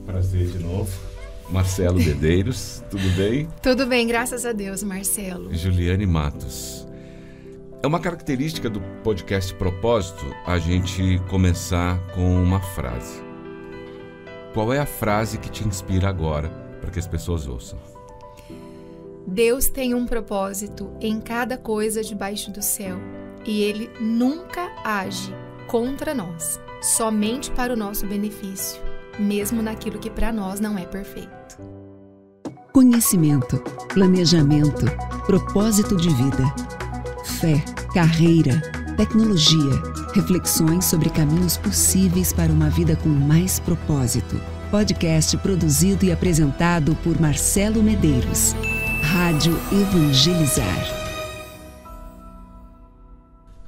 Prazer de novo. Marcelo Medeiros, tudo bem? Tudo bem, graças a Deus, Marcelo. Juliane Matos. É uma característica do podcast Propósito a gente começar com uma frase. Qual é a frase que te inspira agora para que as pessoas ouçam? Deus tem um propósito em cada coisa debaixo do céu e Ele nunca age contra nós, somente para o nosso benefício, mesmo naquilo que para nós não é perfeito. Conhecimento, planejamento, propósito de vida, fé, carreira, tecnologia, reflexões sobre caminhos possíveis para uma vida com mais propósito. Podcast produzido e apresentado por Marcelo Medeiros. Rádio Evangelizar.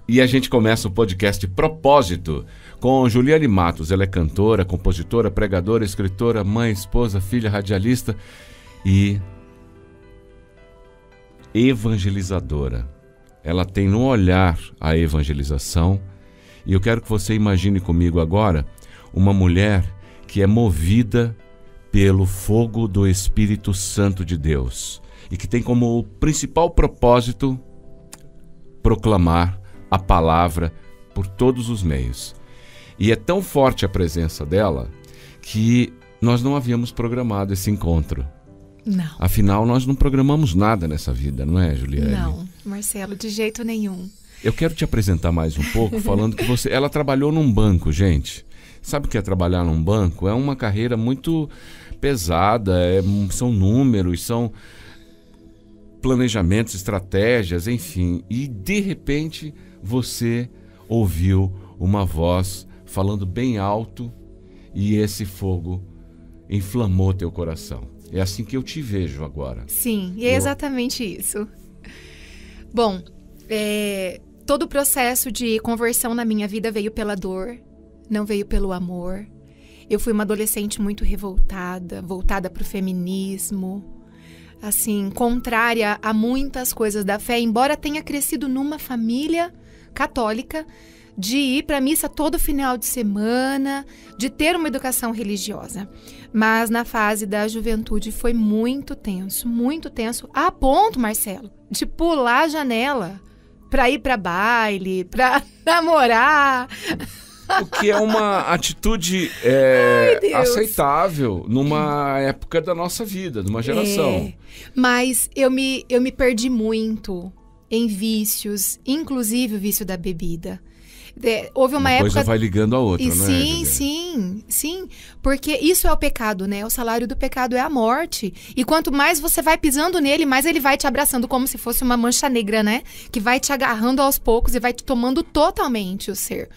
E a gente começa o podcast Propósito com Juliane Matos. Ela é cantora, compositora, pregadora, escritora, mãe, esposa, filha, radialista e evangelizadora. Ela tem no olhar a evangelização e eu quero que você imagine comigo agora uma mulher que é movida pelo fogo do Espírito Santo de Deus e que tem como principal propósito proclamar a palavra por todos os meios. E é tão forte a presença dela que nós não havíamos programado esse encontro. Não. Afinal, nós não programamos nada nessa vida, não é, Juliane? Não, Marcelo, de jeito nenhum. Eu quero te apresentar mais um pouco, falando que ela trabalhou num banco, gente. Sabe o que é trabalhar num banco? É uma carreira muito pesada, são números, são planejamentos, estratégias, enfim. E, de repente, você ouviu uma voz falando bem alto e esse fogo inflamou teu coração. É assim que eu te vejo agora. Sim, e é exatamente isso. Bom, todo o processo de conversão na minha vida veio pela dor, não veio pelo amor. Eu fui uma adolescente muito revoltada, voltada para o feminismo, assim, contrária a muitas coisas da fé, embora tenha crescido numa família católica, de ir para a missa todo final de semana, de ter uma educação religiosa. Mas na fase da juventude foi muito tenso, a ponto, Marcelo, de pular a janela para ir para baile, para namorar. O que é uma atitude aceitável numa época da nossa vida, de uma geração. Mas eu me perdi muito em vícios, inclusive o vício da bebida. Houve uma época... coisa vai ligando a outra, né? Sim, porque isso é o pecado, né? O salário do pecado é a morte. E quanto mais você vai pisando nele, mais ele vai te abraçando como se fosse uma mancha negra, né? Que vai te agarrando aos poucos e vai te tomando totalmente o ser.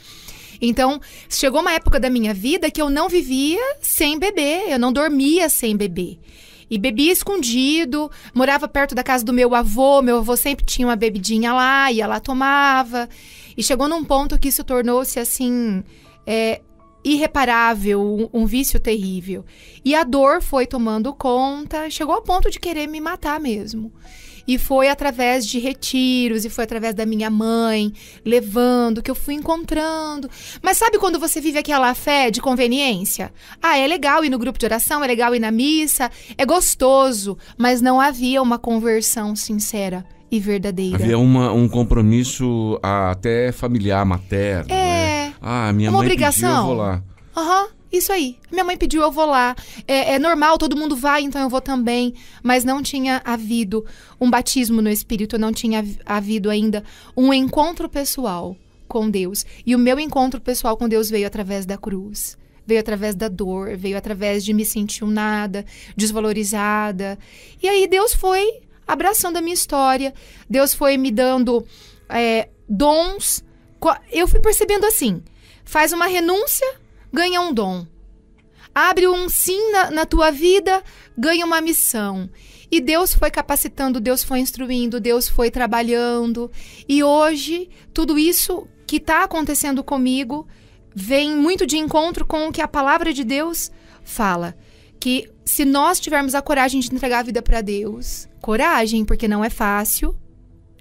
Então, chegou uma época da minha vida que eu não vivia sem beber, eu não dormia sem beber. E bebia escondido, morava perto da casa do meu avô sempre tinha uma bebidinha lá, ia lá, tomava. E chegou num ponto que isso tornou-se, assim, irreparável, um vício terrível. E a dor foi tomando conta, chegou ao ponto de querer me matar mesmo. E foi através de retiros, e foi através da minha mãe, levando, que eu fui encontrando. Mas sabe quando você vive aquela fé de conveniência? É legal ir no grupo de oração, é legal ir na missa, é gostoso. Mas não havia uma conversão sincera e verdadeira. Havia um compromisso até familiar, materno, né? Minha uma mãe obrigação. Pediu, eu vou lá. Isso aí. Minha mãe pediu, eu vou lá. É normal, todo mundo vai, então eu vou também. Mas não tinha havido um batismo no Espírito, não tinha havido ainda um encontro pessoal com Deus. E o meu encontro pessoal com Deus veio através da cruz. Veio através da dor, veio através de me sentir um nada, desvalorizada. E aí Deus foi abraçando a minha história. Deus foi me dando dons. Eu fui percebendo assim, faz uma renúncia, ganha um dom. Abre um sim na tua vida, ganha uma missão. E Deus foi capacitando, Deus foi instruindo, Deus foi trabalhando. E hoje, tudo isso que está acontecendo comigo vem muito de encontro com o que a palavra de Deus fala. Que se nós tivermos a coragem de entregar a vida para Deus, coragem, porque não é fácil,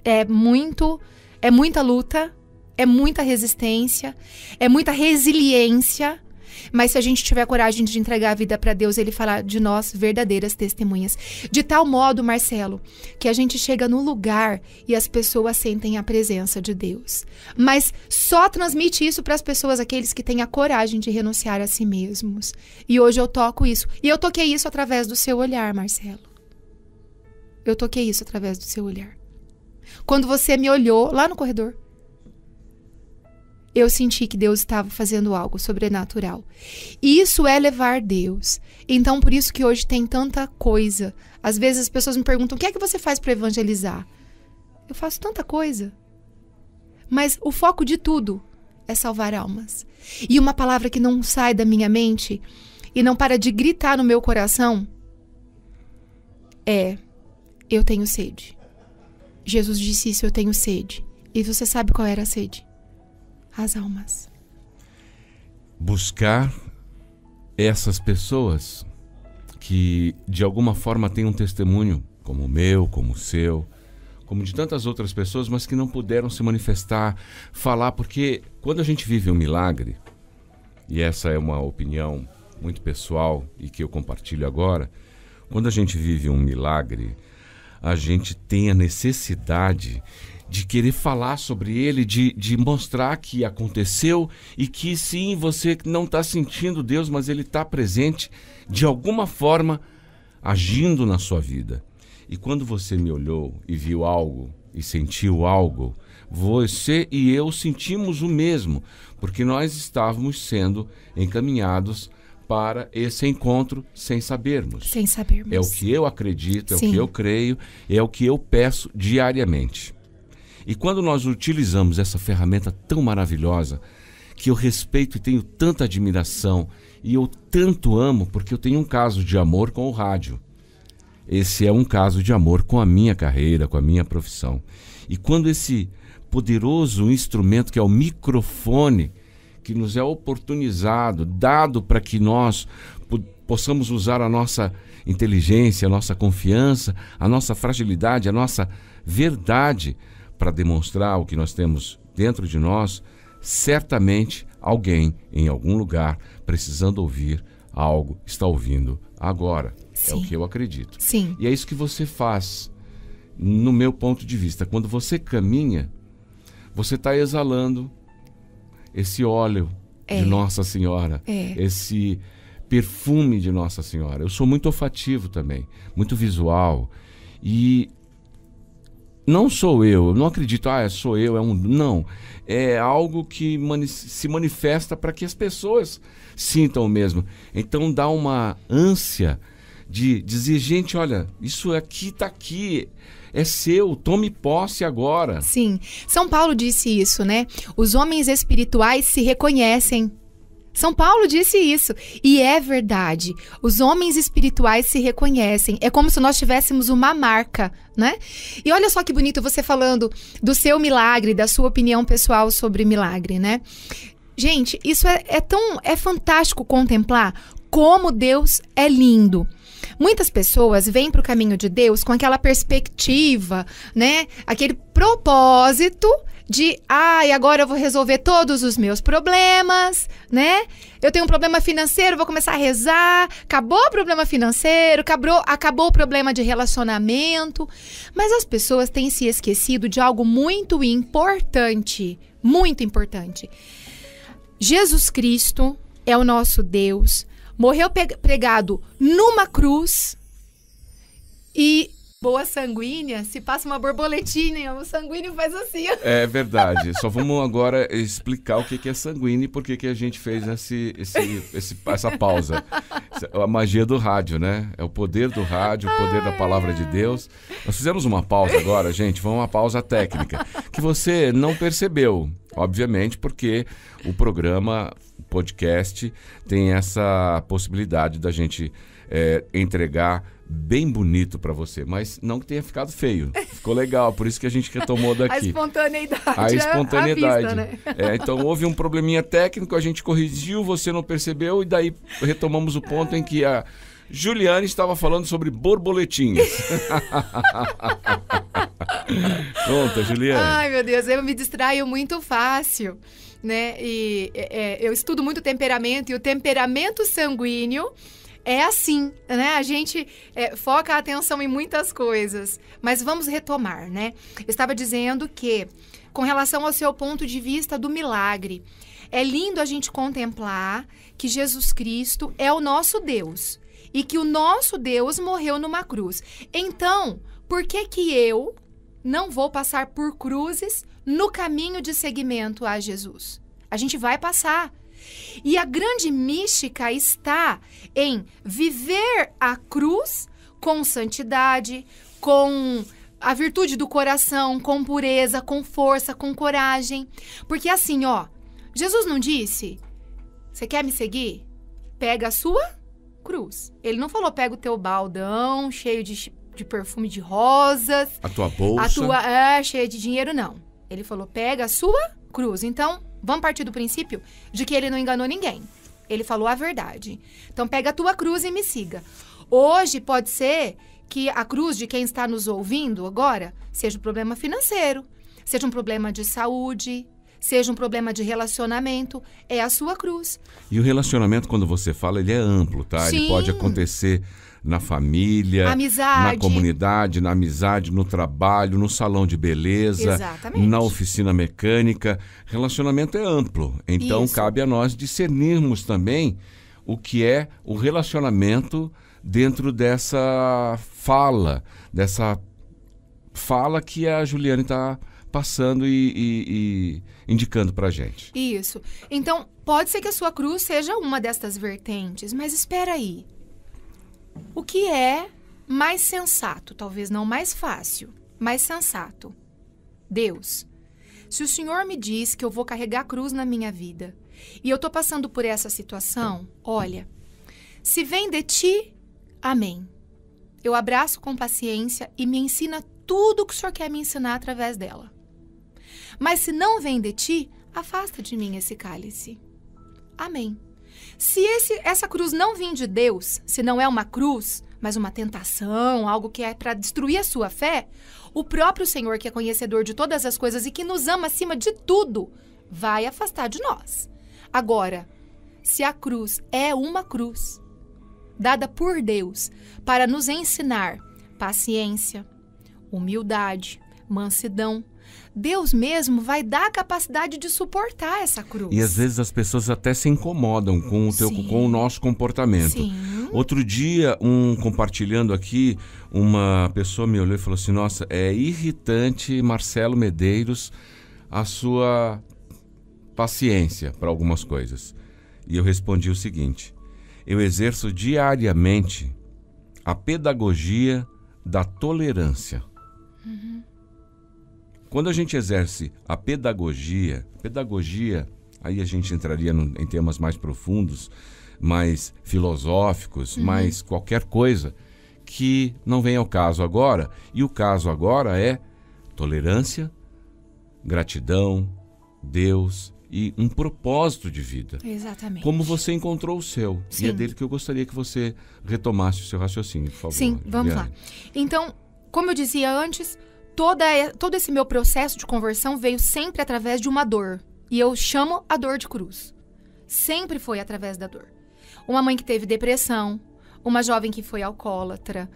é muita luta, é muita resistência, é muita resiliência. Mas se a gente tiver coragem de entregar a vida para Deus, Ele fará de nós verdadeiras testemunhas. De tal modo, Marcelo, que a gente chega no lugar e as pessoas sentem a presença de Deus. Mas só transmite isso para as pessoas, aqueles que têm a coragem de renunciar a si mesmos. E hoje eu toco isso. E eu toquei isso através do seu olhar, Marcelo. Eu toquei isso através do seu olhar. Quando você me olhou lá no corredor, eu senti que Deus estava fazendo algo sobrenatural. E isso é levar Deus. Então, por isso que hoje tem tanta coisa. Às vezes as pessoas me perguntam, o que é que você faz para evangelizar? Eu faço tanta coisa. Mas o foco de tudo é salvar almas. E uma palavra que não sai da minha mente e não para de gritar no meu coração é: eu tenho sede. Jesus disse isso, eu tenho sede. E você sabe qual era a sede? As almas. Buscar essas pessoas que de alguma forma têm um testemunho, como o meu, como o seu, como de tantas outras pessoas, mas que não puderam se manifestar, falar, porque quando a gente vive um milagre, e essa é uma opinião muito pessoal e que eu compartilho agora, quando a gente vive um milagre, a gente tem a necessidade de querer falar sobre ele, de mostrar que aconteceu e que sim, você não está sentindo Deus, mas ele está presente de alguma forma agindo na sua vida. E quando você me olhou e viu algo e sentiu algo, você e eu sentimos o mesmo, porque nós estávamos sendo encaminhados para esse encontro sem sabermos. Sem sabermos. É o que eu acredito, é Sim. o que eu creio, é o que eu peço diariamente. E quando nós utilizamos essa ferramenta tão maravilhosa, que eu respeito e tenho tanta admiração, e eu tanto amo, porque eu tenho um caso de amor com o rádio. Esse é um caso de amor com a minha carreira, com a minha profissão. E quando esse poderoso instrumento que é o microfone, que nos é oportunizado, dado para que nós possamos usar a nossa inteligência, a nossa confiança, a nossa fragilidade, a nossa verdade para demonstrar o que nós temos dentro de nós, certamente alguém em algum lugar precisando ouvir algo está ouvindo agora. Sim. É o que eu acredito. Sim. E é isso que você faz, no meu ponto de vista. Quando você caminha, você está exalando esse óleo de Nossa Senhora, esse perfume de Nossa Senhora. Eu sou muito olfativo também, muito visual. E não sou eu não acredito, sou eu, não. É algo que se manifesta para que as pessoas sintam o mesmo. Então dá uma ânsia de dizer, gente, olha, isso aqui está aqui, é seu, tome posse agora. Sim, São Paulo disse isso, né? Os homens espirituais se reconhecem. São Paulo disse isso, e é verdade. Os homens espirituais se reconhecem. É como se nós tivéssemos uma marca, né? E olha só que bonito você falando do seu milagre, da sua opinião pessoal sobre milagre, né? Gente, isso é fantástico contemplar como Deus é lindo. Muitas pessoas vêm para o caminho de Deus com aquela perspectiva, né? Aquele propósito de, agora eu vou resolver todos os meus problemas, né? Eu tenho um problema financeiro, vou começar a rezar, acabou o problema financeiro, acabou o problema de relacionamento. Mas as pessoas têm se esquecido de algo muito importante, muito importante. Jesus Cristo é o nosso Deus, morreu pregado numa cruz e boa sanguínea, se passa uma borboletinha, o sanguíneo faz assim. É verdade. Só vamos agora explicar o que é sanguíneo e por que a gente fez essa pausa. A magia do rádio, né? É o poder do rádio, o poder da palavra de Deus. Nós fizemos uma pausa agora, gente, foi uma pausa técnica, que você não percebeu, obviamente, porque o programa, o podcast, tem essa possibilidade da gente entregar bem bonito para você, mas não que tenha ficado feio. Ficou legal, por isso que a gente retomou daqui. A espontaneidade. A espontaneidade. À vista, né? Então houve um probleminha técnico, a gente corrigiu, você não percebeu e daí retomamos o ponto em que a Juliane estava falando sobre borboletinhas. Conta, Juliane. Ai, meu Deus, eu me distraio muito fácil, né? E eu estudo muito temperamento, e o temperamento sanguíneo é assim, né? A gente foca a atenção em muitas coisas. Mas vamos retomar, né? Eu estava dizendo que, com relação ao seu ponto de vista do milagre, é lindo a gente contemplar que Jesus Cristo é o nosso Deus e que o nosso Deus morreu numa cruz. Então, por que que eu não vou passar por cruzes no caminho de seguimento a Jesus? A gente vai passar. E a grande mística está em viver a cruz com santidade, com a virtude do coração, com pureza, com força, com coragem. Porque assim, ó, Jesus não disse, você quer me seguir? Pega a sua cruz. Ele não falou, pega o teu baldão cheio de perfume de rosas. A tua bolsa. A tua, cheia de dinheiro, não. Ele falou, pega a sua cruz. Então, vamos partir do princípio de que ele não enganou ninguém. Ele falou a verdade. Então, pega a tua cruz e me siga. Hoje, pode ser que a cruz de quem está nos ouvindo agora seja um problema financeiro, seja um problema de saúde, seja um problema de relacionamento, é a sua cruz. E o relacionamento, quando você fala, ele é amplo, tá? Sim. Ele pode acontecer na família, amizade, na comunidade, na amizade, no trabalho, no salão de beleza, exatamente, na oficina mecânica. Relacionamento é amplo, então isso, cabe a nós discernirmos também o que é o relacionamento dentro dessa fala que a Juliane está passando e indicando pra gente. Isso. Então, pode ser que a sua cruz seja uma destas vertentes, mas espera aí. O que é mais sensato? Talvez não mais fácil, mais sensato. Deus, se o Senhor me diz que eu vou carregar a cruz na minha vida e eu tô passando por essa situação, olha, se vem de ti, amém. Eu abraço com paciência e me ensina tudo o que o Senhor quer me ensinar através dela. Mas se não vem de ti, afasta de mim esse cálice. Amém. Se essa cruz não vem de Deus, se não é uma cruz, mas uma tentação, algo que é para destruir a sua fé, o próprio Senhor, que é conhecedor de todas as coisas e que nos ama acima de tudo, vai afastar de nós. Agora, se a cruz é uma cruz, dada por Deus para nos ensinar paciência, humildade, mansidão, Deus mesmo vai dar a capacidade de suportar essa cruz. E às vezes as pessoas até se incomodam com o nosso comportamento. Sim. Outro dia, compartilhando aqui, uma pessoa me olhou e falou assim, nossa, é irritante, Marcelo Medeiros, a sua paciência para algumas coisas. E eu respondi o seguinte, eu exerço diariamente a pedagogia da tolerância. Uhum. Quando a gente exerce a pedagogia, aí a gente entraria em temas mais profundos, mais filosóficos, mais qualquer coisa que não vem ao caso agora. E o caso agora é tolerância, gratidão, Deus e um propósito de vida. Exatamente. Como você encontrou o seu. Sim. E é dele que eu gostaria que você retomasse o seu raciocínio, por favor. Sim, vamos Juliane. lá. Então, como eu dizia antes, todo esse meu processo de conversão veio sempre através de uma dor. E eu chamo a dor de cruz. Sempre foi através da dor. Uma mãe que teve depressão, uma jovem que foi alcoólatra,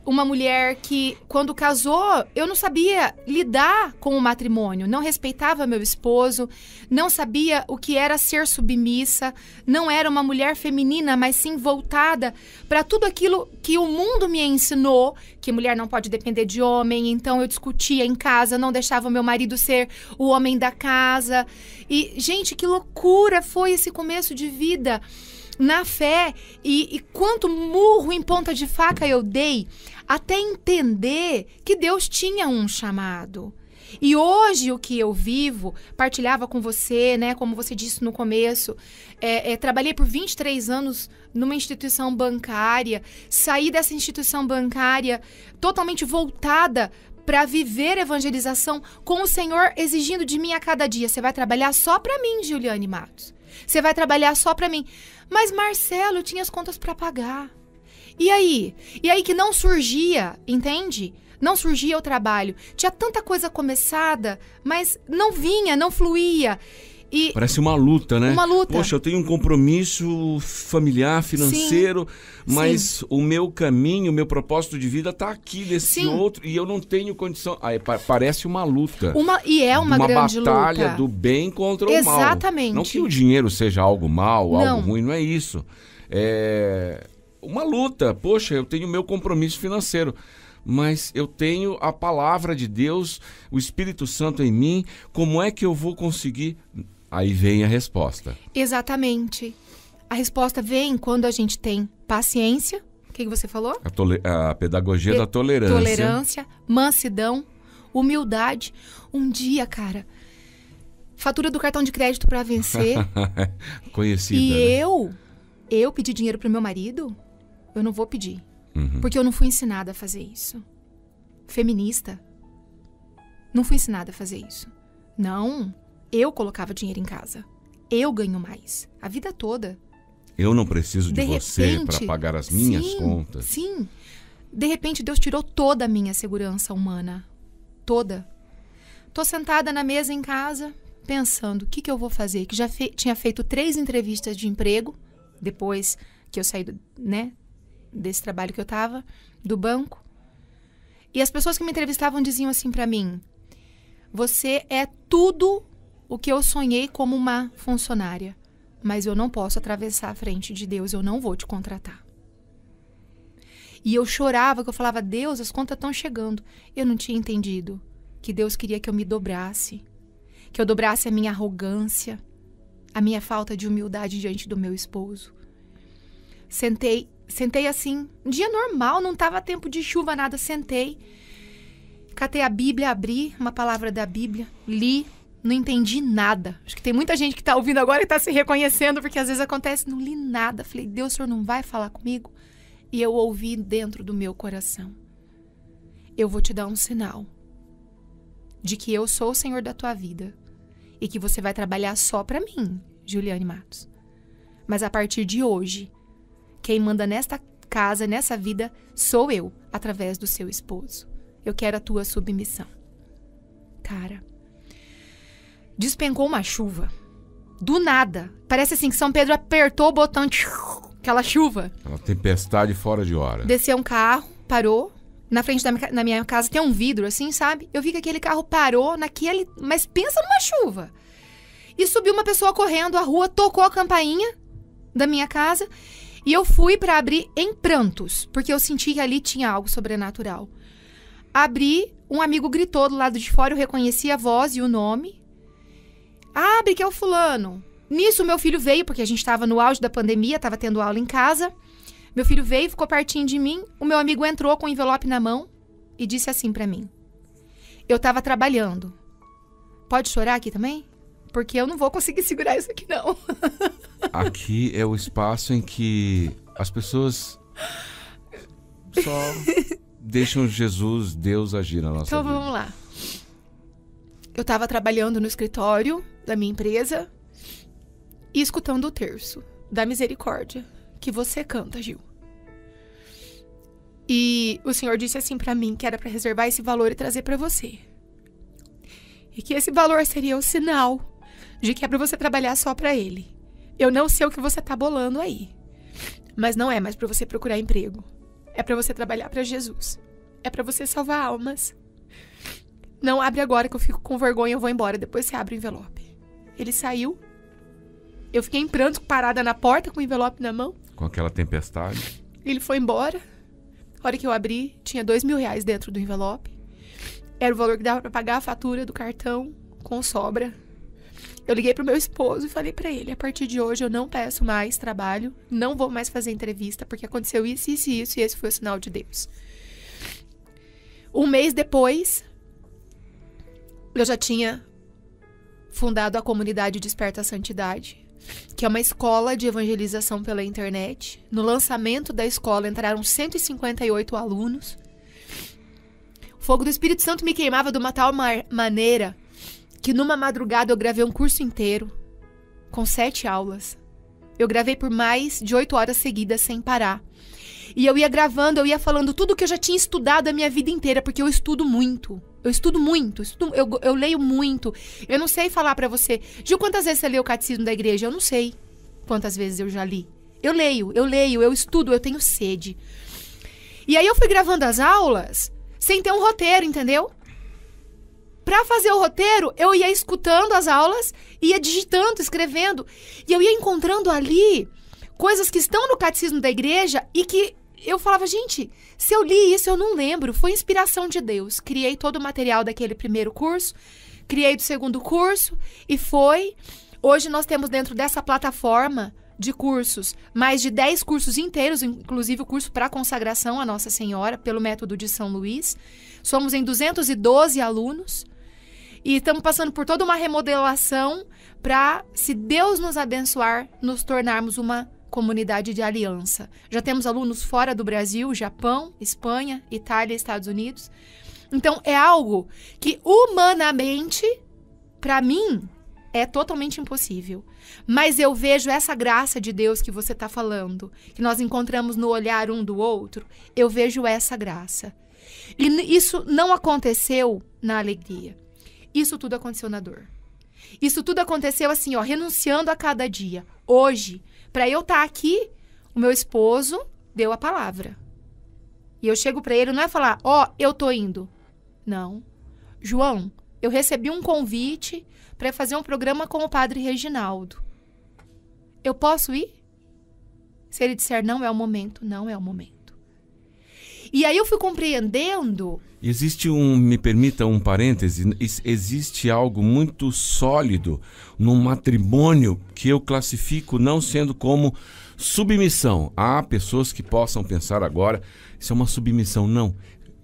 uma mulher que, quando casou, eu não sabia lidar com o matrimônio, não respeitava meu esposo, não sabia o que era ser submissa, não era uma mulher feminina, mas sim voltada para tudo aquilo que o mundo me ensinou, que mulher não pode depender de homem, então eu discutia em casa, não deixava o meu marido ser o homem da casa. E, gente, que loucura foi esse começo de vida na fé, e quanto murro em ponta de faca eu dei até entender que Deus tinha um chamado. E hoje o que eu vivo, partilhava com você, né, como você disse no começo, trabalhei por 23 anos numa instituição bancária, saí dessa instituição bancária totalmente voltada para viver evangelização, com o Senhor exigindo de mim a cada dia, você vai trabalhar só para mim, Juliane Matos. Você vai trabalhar só para mim. Mas, Marcelo, eu tinha as contas para pagar. E aí? E aí que não surgia, entende? Não surgia o trabalho. Tinha tanta coisa começada, mas não vinha, não fluía. E parece uma luta, né? Uma luta. Poxa, eu tenho um compromisso familiar, financeiro, mas o meu caminho, o meu propósito de vida está aqui desse outro e eu não tenho condição. Aí parece uma luta. E é uma grande luta. Uma batalha do bem contra o mal. Exatamente. Não que o dinheiro seja algo mal, algo ruim, não é isso. É uma luta. Poxa, eu tenho o meu compromisso financeiro. Mas eu tenho a palavra de Deus, o Espírito Santo em mim, como é que eu vou conseguir? Aí vem a resposta. Exatamente. A resposta vem quando a gente tem paciência, o que você falou? A pedagogia da tolerância. Tolerância, mansidão, humildade. Um dia, cara, fatura do cartão de crédito para vencer. Conhecida. E né? eu pedi dinheiro pro meu marido, eu não vou pedir. Porque eu não fui ensinada a fazer isso. Feminista. Não fui ensinada a fazer isso. Não. Eu colocava dinheiro em casa. Eu ganho mais. A vida toda. Eu não preciso de você para pagar as minhas contas. Sim. De repente, Deus tirou toda a minha segurança humana. Toda. Tô sentada na mesa em casa, pensando, o que eu vou fazer? Que já tinha feito 3 entrevistas de emprego, depois que eu saí desse trabalho que eu tava, do banco. E as pessoas que me entrevistavam diziam assim pra mim, você é tudo o que eu sonhei como uma funcionária, mas eu não posso atravessar a frente de Deus, eu não vou te contratar. E eu chorava, que eu falava, Deus, as contas estão chegando. Eu não tinha entendido que Deus queria que eu me dobrasse, que eu dobrasse a minha arrogância, a minha falta de humildade diante do meu esposo. Sentei assim, um dia normal, não tava tempo de chuva, nada, sentei, catei a Bíblia, abri uma palavra da Bíblia, li, não entendi nada. Acho que tem muita gente que tá ouvindo agora e tá se reconhecendo, porque às vezes acontece, não li nada. Falei, Deus, o Senhor não vai falar comigo? E eu ouvi dentro do meu coração, eu vou te dar um sinal de que eu sou o Senhor da tua vida e que você vai trabalhar só pra mim, Juliane Matos. Mas a partir de hoje, quem manda nesta casa, nessa vida, sou eu, através do seu esposo. Eu quero a tua submissão. Cara, despencou uma chuva. Do nada. Parece assim que São Pedro apertou o botão, aquela chuva. Uma tempestade fora de hora. Desceu um carro, parou. Na frente da minha casa tem um vidro, assim, sabe? Eu vi que aquele carro parou naquele... Mas pensa numa chuva. E subiu uma pessoa correndo a rua, tocou a campainha da minha casa... E eu fui para abrir em prantos, porque eu senti que ali tinha algo sobrenatural. Abri, um amigo gritou do lado de fora, eu reconheci a voz e o nome. Abre, que é o fulano. Nisso, meu filho veio, porque a gente estava no auge da pandemia, estava tendo aula em casa. Meu filho veio, ficou pertinho de mim. O meu amigo entrou com o envelope na mão e disse assim para mim. Eu estava trabalhando. Pode chorar aqui também? Porque eu não vou conseguir segurar isso aqui, não. Aqui é o espaço em que as pessoas só deixam Jesus, Deus agir na nossa vida. Então vamos lá. Eu estava trabalhando no escritório da minha empresa e escutando o terço da misericórdia que você canta, Gil. E o Senhor disse assim pra mim que era pra reservar esse valor e trazer pra você. E que esse valor seria o sinal de que é pra você trabalhar só pra Ele. Eu não sei o que você tá bolando aí, mas não é mais pra você procurar emprego. É pra você trabalhar pra Jesus. É pra você salvar almas. Não abre agora que eu fico com vergonha, eu vou embora. Depois você abre o envelope. Ele saiu. Eu fiquei em pranto, parada na porta com o envelope na mão. Com aquela tempestade. Ele foi embora. A hora que eu abri, tinha R$2.000 dentro do envelope. Era o valor que dava pra pagar a fatura do cartão com sobra. Eu liguei pro meu esposo e falei pra ele, a partir de hoje eu não peço mais trabalho, não vou mais fazer entrevista, porque aconteceu isso, isso e isso, e esse foi o sinal de Deus. Um mês depois, eu já tinha fundado a comunidade Desperta a Santidade, que é uma escola de evangelização pela internet. No lançamento da escola entraram 158 alunos. O fogo do Espírito Santo me queimava de uma tal maneira que numa madrugada eu gravei um curso inteiro, com 7 aulas. Eu gravei por mais de 8 horas seguidas sem parar. E eu ia gravando, eu ia falando tudo que eu já tinha estudado a minha vida inteira, porque eu estudo muito. Eu leio muito. Eu não sei falar pra você. Gil, quantas vezes você leu o Catecismo da Igreja? Eu não sei quantas vezes eu já li. Eu leio, eu estudo, eu tenho sede. E aí eu fui gravando as aulas sem ter um roteiro, entendeu? Pra fazer o roteiro, eu ia escutando as aulas, ia digitando, escrevendo. E eu ia encontrando ali coisas que estão no Catecismo da Igreja e que eu falava, gente, se eu li isso, eu não lembro. Foi inspiração de Deus. Criei todo o material daquele primeiro curso, criei do segundo curso e foi. Hoje nós temos dentro dessa plataforma de cursos, mais de 10 cursos inteiros, inclusive o curso para consagração à Nossa Senhora, pelo método de São Luís. Somos em 212 alunos e estamos passando por toda uma remodelação para, se Deus nos abençoar, nos tornarmos uma comunidade de aliança. Já temos alunos fora do Brasil, Japão, Espanha, Itália, Estados Unidos. Então, é algo que humanamente, para mim, é totalmente impossível. Mas eu vejo essa graça de Deus que você está falando, que nós encontramos no olhar um do outro, eu vejo essa graça. E isso não aconteceu na alegria. Isso tudo aconteceu na dor. Isso tudo aconteceu assim, ó, renunciando a cada dia. Hoje, para eu estar aqui, o meu esposo deu a palavra. E eu chego para ele, não é falar, ó, eu tô indo. Não. João, eu recebi um convite para fazer um programa com o Padre Reginaldo. Eu posso ir? Se ele disser não é o momento, não é o momento. E aí eu fui compreendendo. Existe me permita um parêntese, existe algo muito sólido num matrimônio que eu classifico não sendo como submissão. Há pessoas que possam pensar agora, isso é uma submissão. Não,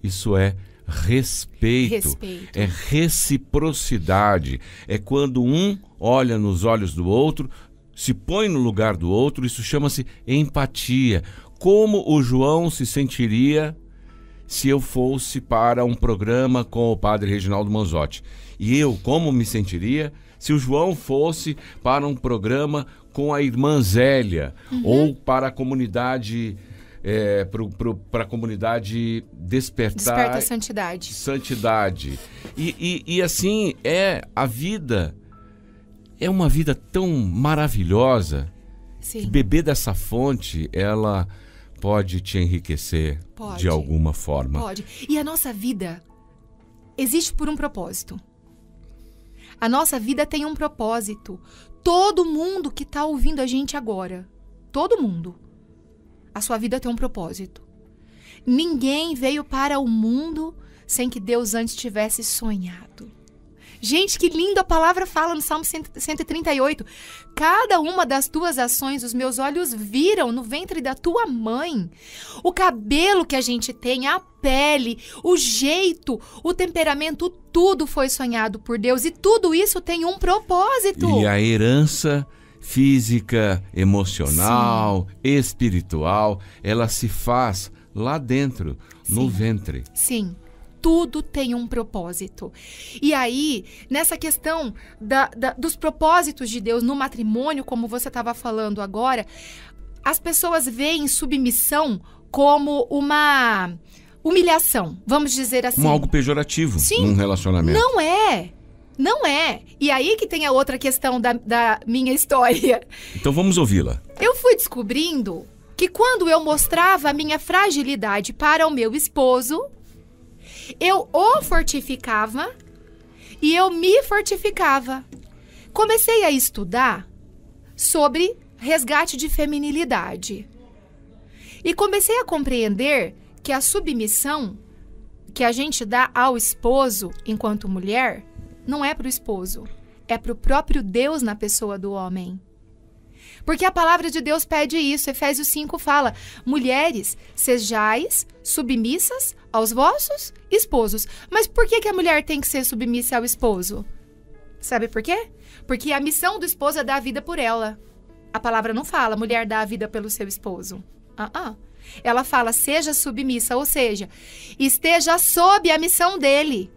isso é respeito, é reciprocidade. É quando um olha nos olhos do outro, se põe no lugar do outro, isso chama-se empatia. Como o João se sentiria se eu fosse para um programa com o Padre Reginaldo Manzotti? E eu, como me sentiria se o João fosse para um programa com a irmã Zélia, ou para a comunidade, para a comunidade Desperta Santidade. Santidade. E assim, a vida é uma vida tão maravilhosa. Sim. Que beber dessa fonte, ela pode te enriquecer de alguma forma. Pode. E a nossa vida existe por um propósito. A nossa vida tem um propósito. Todo mundo que está ouvindo a gente agora, todo mundo, a sua vida tem um propósito. Ninguém veio para o mundo sem que Deus antes tivesse sonhado. Gente, que lindo a palavra fala no Salmo 138. Cada uma das tuas ações, os meus olhos viram no ventre da tua mãe. O cabelo que a gente tem, a pele, o jeito, o temperamento, tudo foi sonhado por Deus. E tudo isso tem um propósito. E a herança física, emocional, espiritual, ela se faz lá dentro, no ventre. Sim. Tudo tem um propósito. E aí, nessa questão dos propósitos de Deus no matrimônio, como você estava falando agora, as pessoas veem submissão como uma humilhação, vamos dizer assim. Como algo pejorativo num relacionamento. Não é. Não é. E aí que tem a outra questão da minha história. Então vamos ouvi-la. Eu fui descobrindo que quando eu mostrava a minha fragilidade para o meu esposo, eu o fortificava e eu me fortificava. Comecei a estudar sobre resgate de feminilidade. E comecei a compreender que a submissão que a gente dá ao esposo enquanto mulher não é para o esposo, é para o próprio Deus na pessoa do homem. Porque a palavra de Deus pede isso. Efésios 5 fala: mulheres, sejais submissas aos vossos esposos. Mas por que a mulher tem que ser submissa ao esposo? Sabe por quê? Porque a missão do esposo é dar a vida por ela. A palavra não fala, mulher dá a vida pelo seu esposo. Ela fala, seja submissa, ou seja, esteja sob a missão dele.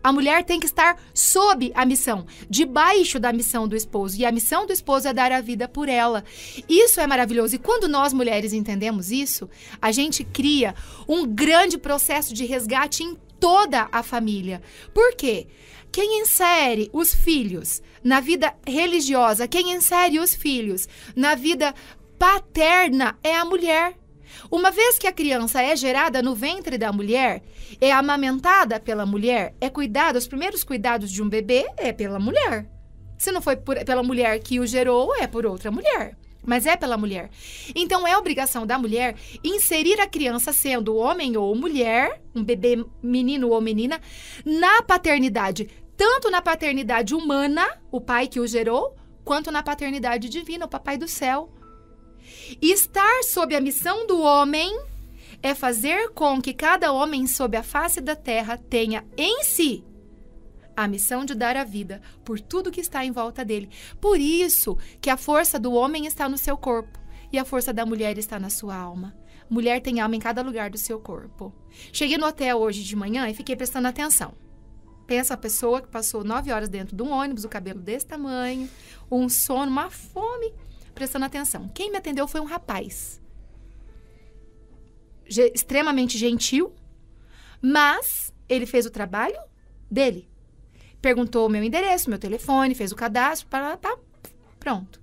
A mulher tem que estar sob a missão, debaixo da missão do esposo. E a missão do esposo é dar a vida por ela. Isso é maravilhoso. E quando nós, mulheres, entendemos isso, a gente cria um grande processo de resgate em toda a família. Por quê? Quem insere os filhos na vida religiosa, quem insere os filhos na vida paterna é a mulher. Uma vez que a criança é gerada no ventre da mulher, é amamentada pela mulher, é cuidada, os primeiros cuidados de um bebê é pela mulher. Se não foi pela mulher que o gerou, é por outra mulher. Mas é pela mulher. Então, é obrigação da mulher inserir a criança, sendo homem ou mulher, um bebê menino ou menina, na paternidade. Tanto na paternidade humana, o pai que o gerou, quanto na paternidade divina, o papai do céu. E estar sob a missão do homem é fazer com que cada homem sob a face da terra tenha em si a missão de dar a vida por tudo que está em volta dele. Por isso que a força do homem está no seu corpo e a força da mulher está na sua alma. Mulher tem alma em cada lugar do seu corpo. Cheguei no hotel hoje de manhã e fiquei prestando atenção. Pensa a pessoa que passou 9 horas dentro de um ônibus, o cabelo desse tamanho, um sono, uma fome, prestando atenção. Quem me atendeu foi um rapaz. Extremamente gentil, mas ele fez o trabalho dele. Perguntou o meu endereço, meu telefone, fez o cadastro, pronto.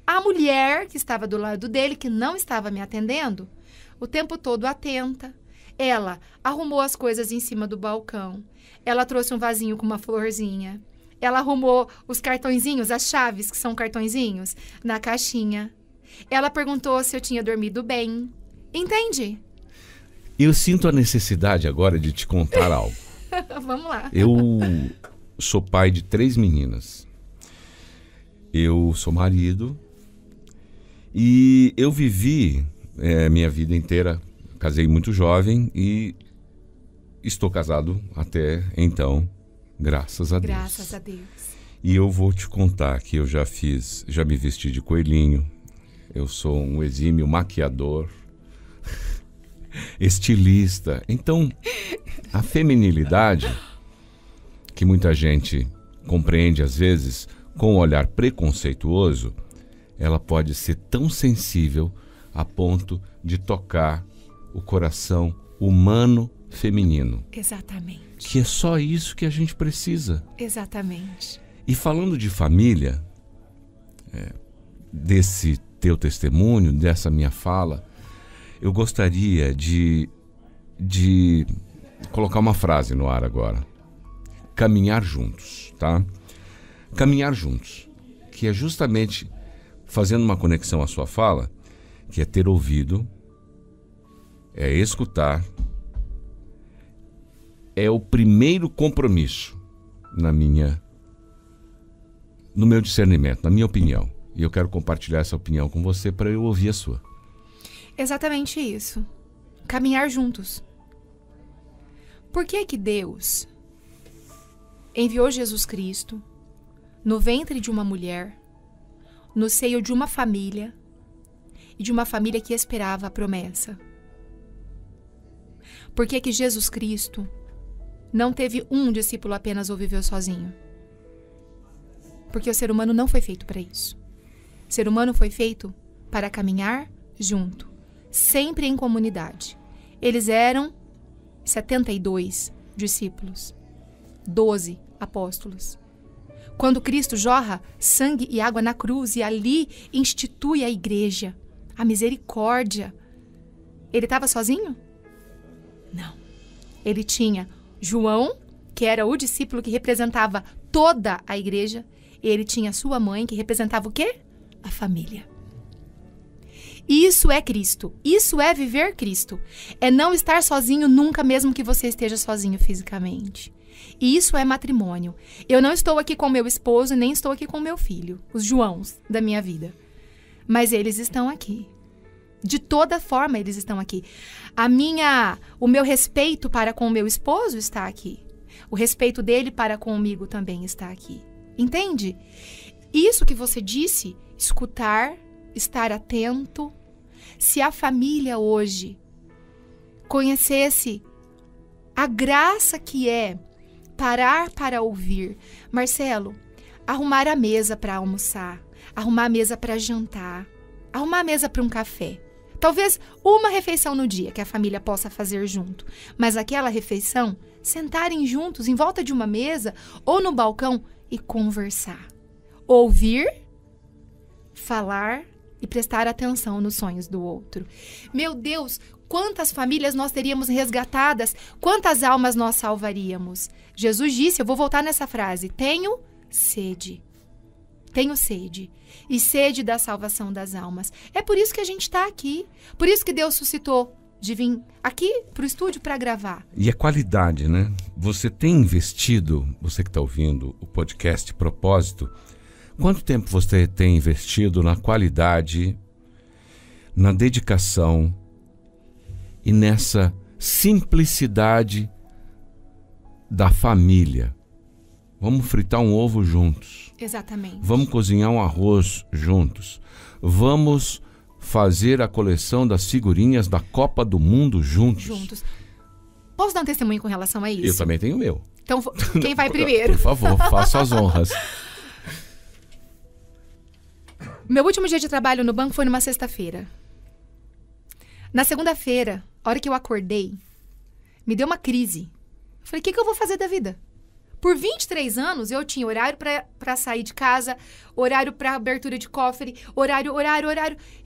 A mulher que estava do lado dele, que não estava me atendendo, o tempo todo atenta. Ela arrumou as coisas em cima do balcão. Ela trouxe um vasinho com uma florzinha. Ela arrumou os cartõezinhos, as chaves, que são cartõezinhos, na caixinha. Ela perguntou se eu tinha dormido bem. Entende? Eu sinto a necessidade agora de te contar algo. Vamos lá. Eu sou pai de 3 meninas. Eu sou marido. E eu vivi minha vida inteira, casei muito jovem e estou casado até então, graças a Deus. Graças a Deus. E eu vou te contar que eu já me vesti de coelhinho, eu sou um exímio maquiador, estilista. Então, a feminilidade, que muita gente compreende às vezes com um olhar preconceituoso, ela pode ser tão sensível a ponto de tocar o coração humano feminino. Exatamente. Que é só isso que a gente precisa. Exatamente. E falando de família, desse teu testemunho, dessa minha fala, eu gostaria de colocar uma frase no ar agora. Caminhar juntos, tá? Caminhar juntos, que é justamente fazendo uma conexão à sua fala, que é ter ouvido, é escutar, é o primeiro compromisso no meu discernimento, na minha opinião. E eu quero compartilhar essa opinião com você para eu ouvir a sua. Exatamente isso. Caminhar juntos. Por que que Deus enviou Jesus Cristo no ventre de uma mulher, no seio de uma família, e de uma família que esperava a promessa? Por que que Jesus Cristo não teve um discípulo apenas ou viveu sozinho? Porque o ser humano não foi feito para isso. O ser humano foi feito para caminhar junto, sempre em comunidade. Eles eram 72 discípulos, 12 apóstolos. Quando Cristo jorra sangue e água na cruz e ali institui a igreja, a misericórdia, ele estava sozinho? Não. Ele tinha João, que era o discípulo que representava toda a igreja, e ele tinha sua mãe, que representava o quê? A família. Isso é Cristo. Isso é viver Cristo. É não estar sozinho nunca, mesmo que você esteja sozinho fisicamente. E isso é matrimônio. Eu não estou aqui com meu esposo, nem estou aqui com meu filho, os Joãos da minha vida. Mas eles estão aqui. De toda forma, eles estão aqui. O meu respeito para com o meu esposo está aqui. O respeito dele para comigo também está aqui. Entende? Isso que você disse, escutar, estar atento. Se a família hoje conhecesse a graça que é parar para ouvir. Marcelo, arrumar a mesa para almoçar, arrumar a mesa para jantar, arrumar a mesa para um café. Talvez uma refeição no dia que a família possa fazer junto, mas aquela refeição, sentarem juntos em volta de uma mesa ou no balcão e conversar. Ouvir, falar e prestar atenção nos sonhos do outro. Meu Deus, quantas famílias nós teríamos resgatadas, quantas almas nós salvaríamos. Jesus disse, eu vou voltar nessa frase, tenho sede, e sede da salvação das almas. É por isso que a gente está aqui, por isso que Deus suscitou de vir aqui para o estúdio para gravar. E a qualidade, né? Você tem investido, você que está ouvindo o podcast Propósito, quanto tempo você tem investido na qualidade, na dedicação e nessa simplicidade da família? Vamos fritar um ovo juntos. Exatamente. Vamos cozinhar um arroz juntos. Vamos fazer a coleção das figurinhas da Copa do Mundo juntos. Posso dar um testemunho com relação a isso? Eu também tenho o meu. Então, quem vai primeiro? Por favor, faça as honras. Meu último dia de trabalho no banco foi numa sexta-feira. Na segunda-feira, a hora que eu acordei, me deu uma crise. Eu falei, o que eu vou fazer da vida? Por 23 anos, eu tinha horário para sair de casa, horário para abertura de cofre, horário.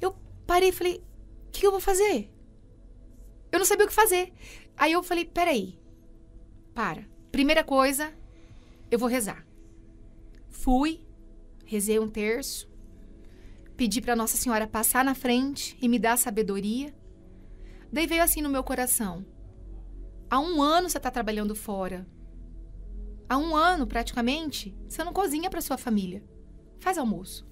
Eu parei e falei, o que eu vou fazer? Eu não sabia o que fazer. Aí eu falei, peraí, Primeira coisa, eu vou rezar. Fui, rezei um terço, pedi para Nossa Senhora passar na frente e me dar sabedoria. Daí veio assim no meu coração. Há 1 ano você está trabalhando fora. Há 1 ano, praticamente, você não cozinha para sua família. Faz almoço.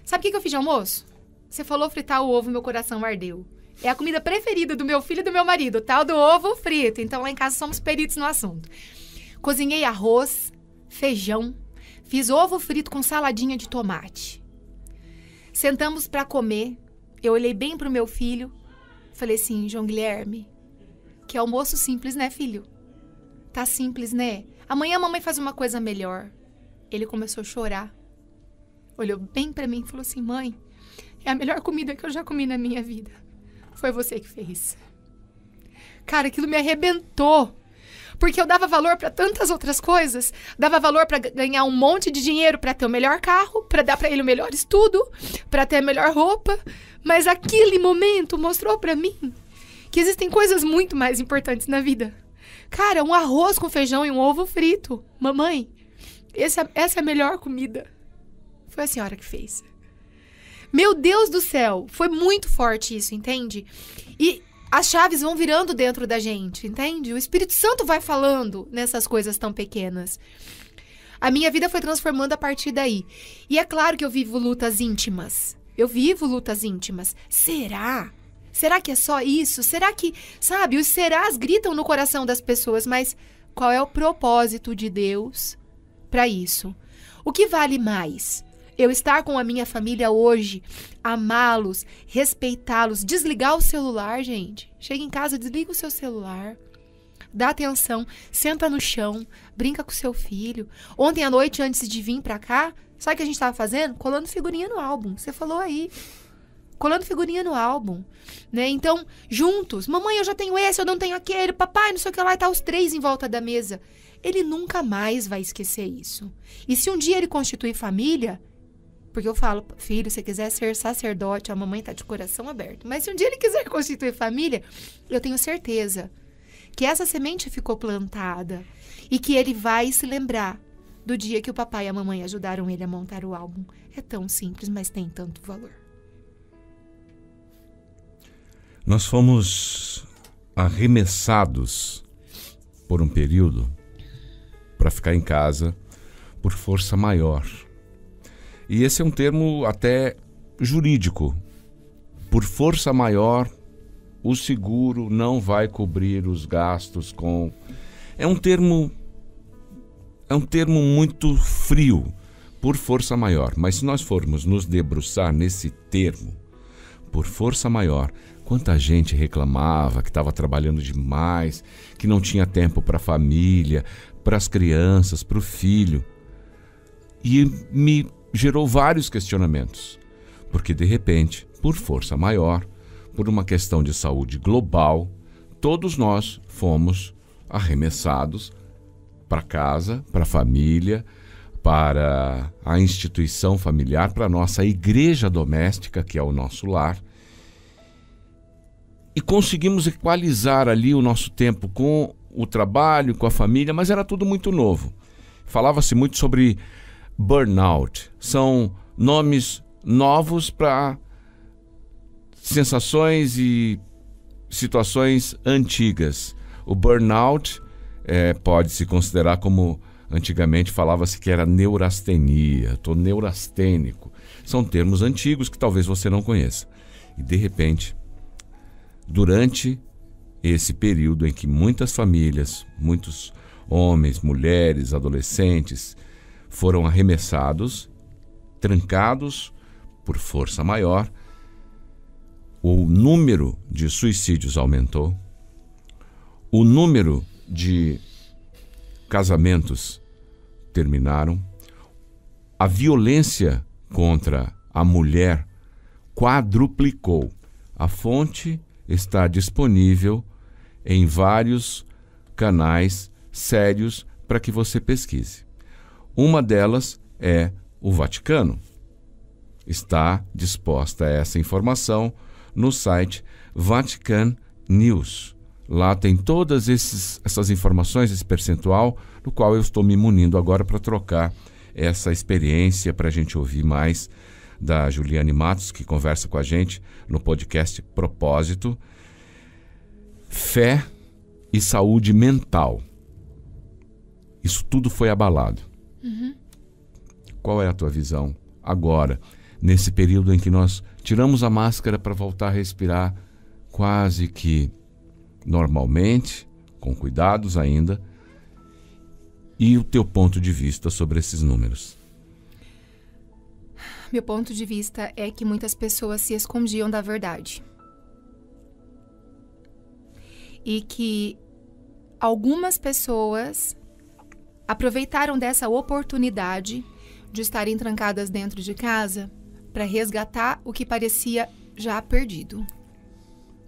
Sabe o que eu fiz de almoço? Você falou fritar o ovo e meu coração ardeu. É a comida preferida do meu filho e do meu marido, o tal do ovo frito. Então, lá em casa, somos peritos no assunto. Cozinhei arroz, feijão, fiz ovo frito com saladinha de tomate. Sentamos para comer. Eu olhei bem pro meu filho. Falei assim, João Guilherme, que almoço simples, né, filho? Tá simples, né? Amanhã a mamãe faz uma coisa melhor. Ele começou a chorar. Olhou bem pra mim e falou assim, mãe, é a melhor comida que eu já comi na minha vida. Foi você que fez. Cara, aquilo me arrebentou. Porque eu dava valor pra tantas outras coisas. Dava valor pra ganhar um monte de dinheiro, pra ter o melhor carro, pra dar pra ele o melhor estudo, pra ter a melhor roupa. Mas aquele momento mostrou pra mim que existem coisas muito mais importantes na vida. Cara, um arroz com feijão e um ovo frito. Mamãe, essa é a melhor comida. Foi a senhora que fez. Meu Deus do céu, foi muito forte isso, entende? E as chaves vão virando dentro da gente, entende? O Espírito Santo vai falando nessas coisas tão pequenas. A minha vida foi transformando a partir daí. E é claro que eu vivo lutas íntimas. Será? Será que é só isso? Será que, sabe, os serás gritam no coração das pessoas, mas qual é o propósito de Deus para isso? O que vale mais? Eu estar com a minha família hoje, amá-los, respeitá-los, desligar o celular, gente. Chega em casa, desliga o seu celular, dá atenção, senta no chão, brinca com o seu filho. Ontem à noite, antes de vir para cá, sabe o que a gente estava fazendo? Colando figurinha no álbum. Você falou aí. Colando figurinha no álbum, né? Então, juntos. Mamãe, eu já tenho esse, eu não tenho aquele. Papai, não sei o que lá. E tá os 3 em volta da mesa. Ele nunca mais vai esquecer isso. E se um dia ele constituir família, porque eu falo, filho, se quiser ser sacerdote, a mamãe tá de coração aberto. Mas se um dia ele quiser constituir família, eu tenho certeza que essa semente ficou plantada. E que ele vai se lembrar do dia que o papai e a mamãe ajudaram ele a montar o álbum. É tão simples, mas tem tanto valor. Nós fomos arremessados por um período para ficar em casa por força maior. E esse é um termo até jurídico. Por força maior, o seguro não vai cobrir os gastos com... É um termo muito frio, por força maior. Mas se nós formos nos debruçar nesse termo, por força maior. Quanta gente reclamava que estava trabalhando demais, que não tinha tempo para a família, para as crianças, para o filho. E me gerou vários questionamentos, porque de repente, por força maior, por uma questão de saúde global, todos nós fomos arremessados para casa, para a família, para a instituição familiar, para a nossa igreja doméstica, que é o nosso lar. E conseguimos equalizar ali o nosso tempo com o trabalho, com a família, mas era tudo muito novo. Falava-se muito sobre burnout. São nomes novos para sensações e situações antigas. O burnout pode se considerar como, antigamente falava-se que era neurastenia, estou neurastênico. São termos antigos que talvez você não conheça. E de repente, durante esse período em que muitas famílias, muitos homens, mulheres, adolescentes foram arremessados, trancados por força maior, o número de suicídios aumentou, o número de casamentos terminaram, a violência contra a mulher quadruplicou. A fonte está disponível em vários canais sérios para que você pesquise. Uma delas é o Vaticano. Está disposta essa informação no site Vatican News. Lá tem todas essas informações, esse percentual, do qual eu estou me munindo agora para trocar essa experiência, para a gente ouvir mais da Juliane Matos, que conversa com a gente no podcast Propósito. Fé e saúde mental. Isso tudo foi abalado. Qual é a tua visão agora, nesse período em que nós tiramos a máscara para voltar a respirar quase que normalmente, com cuidados ainda, e o teu ponto de vista sobre esses números? Meu ponto de vista é que muitas pessoas se escondiam da verdade. E que algumas pessoas aproveitaram dessa oportunidade de estarem trancadas dentro de casa para resgatar o que parecia já perdido.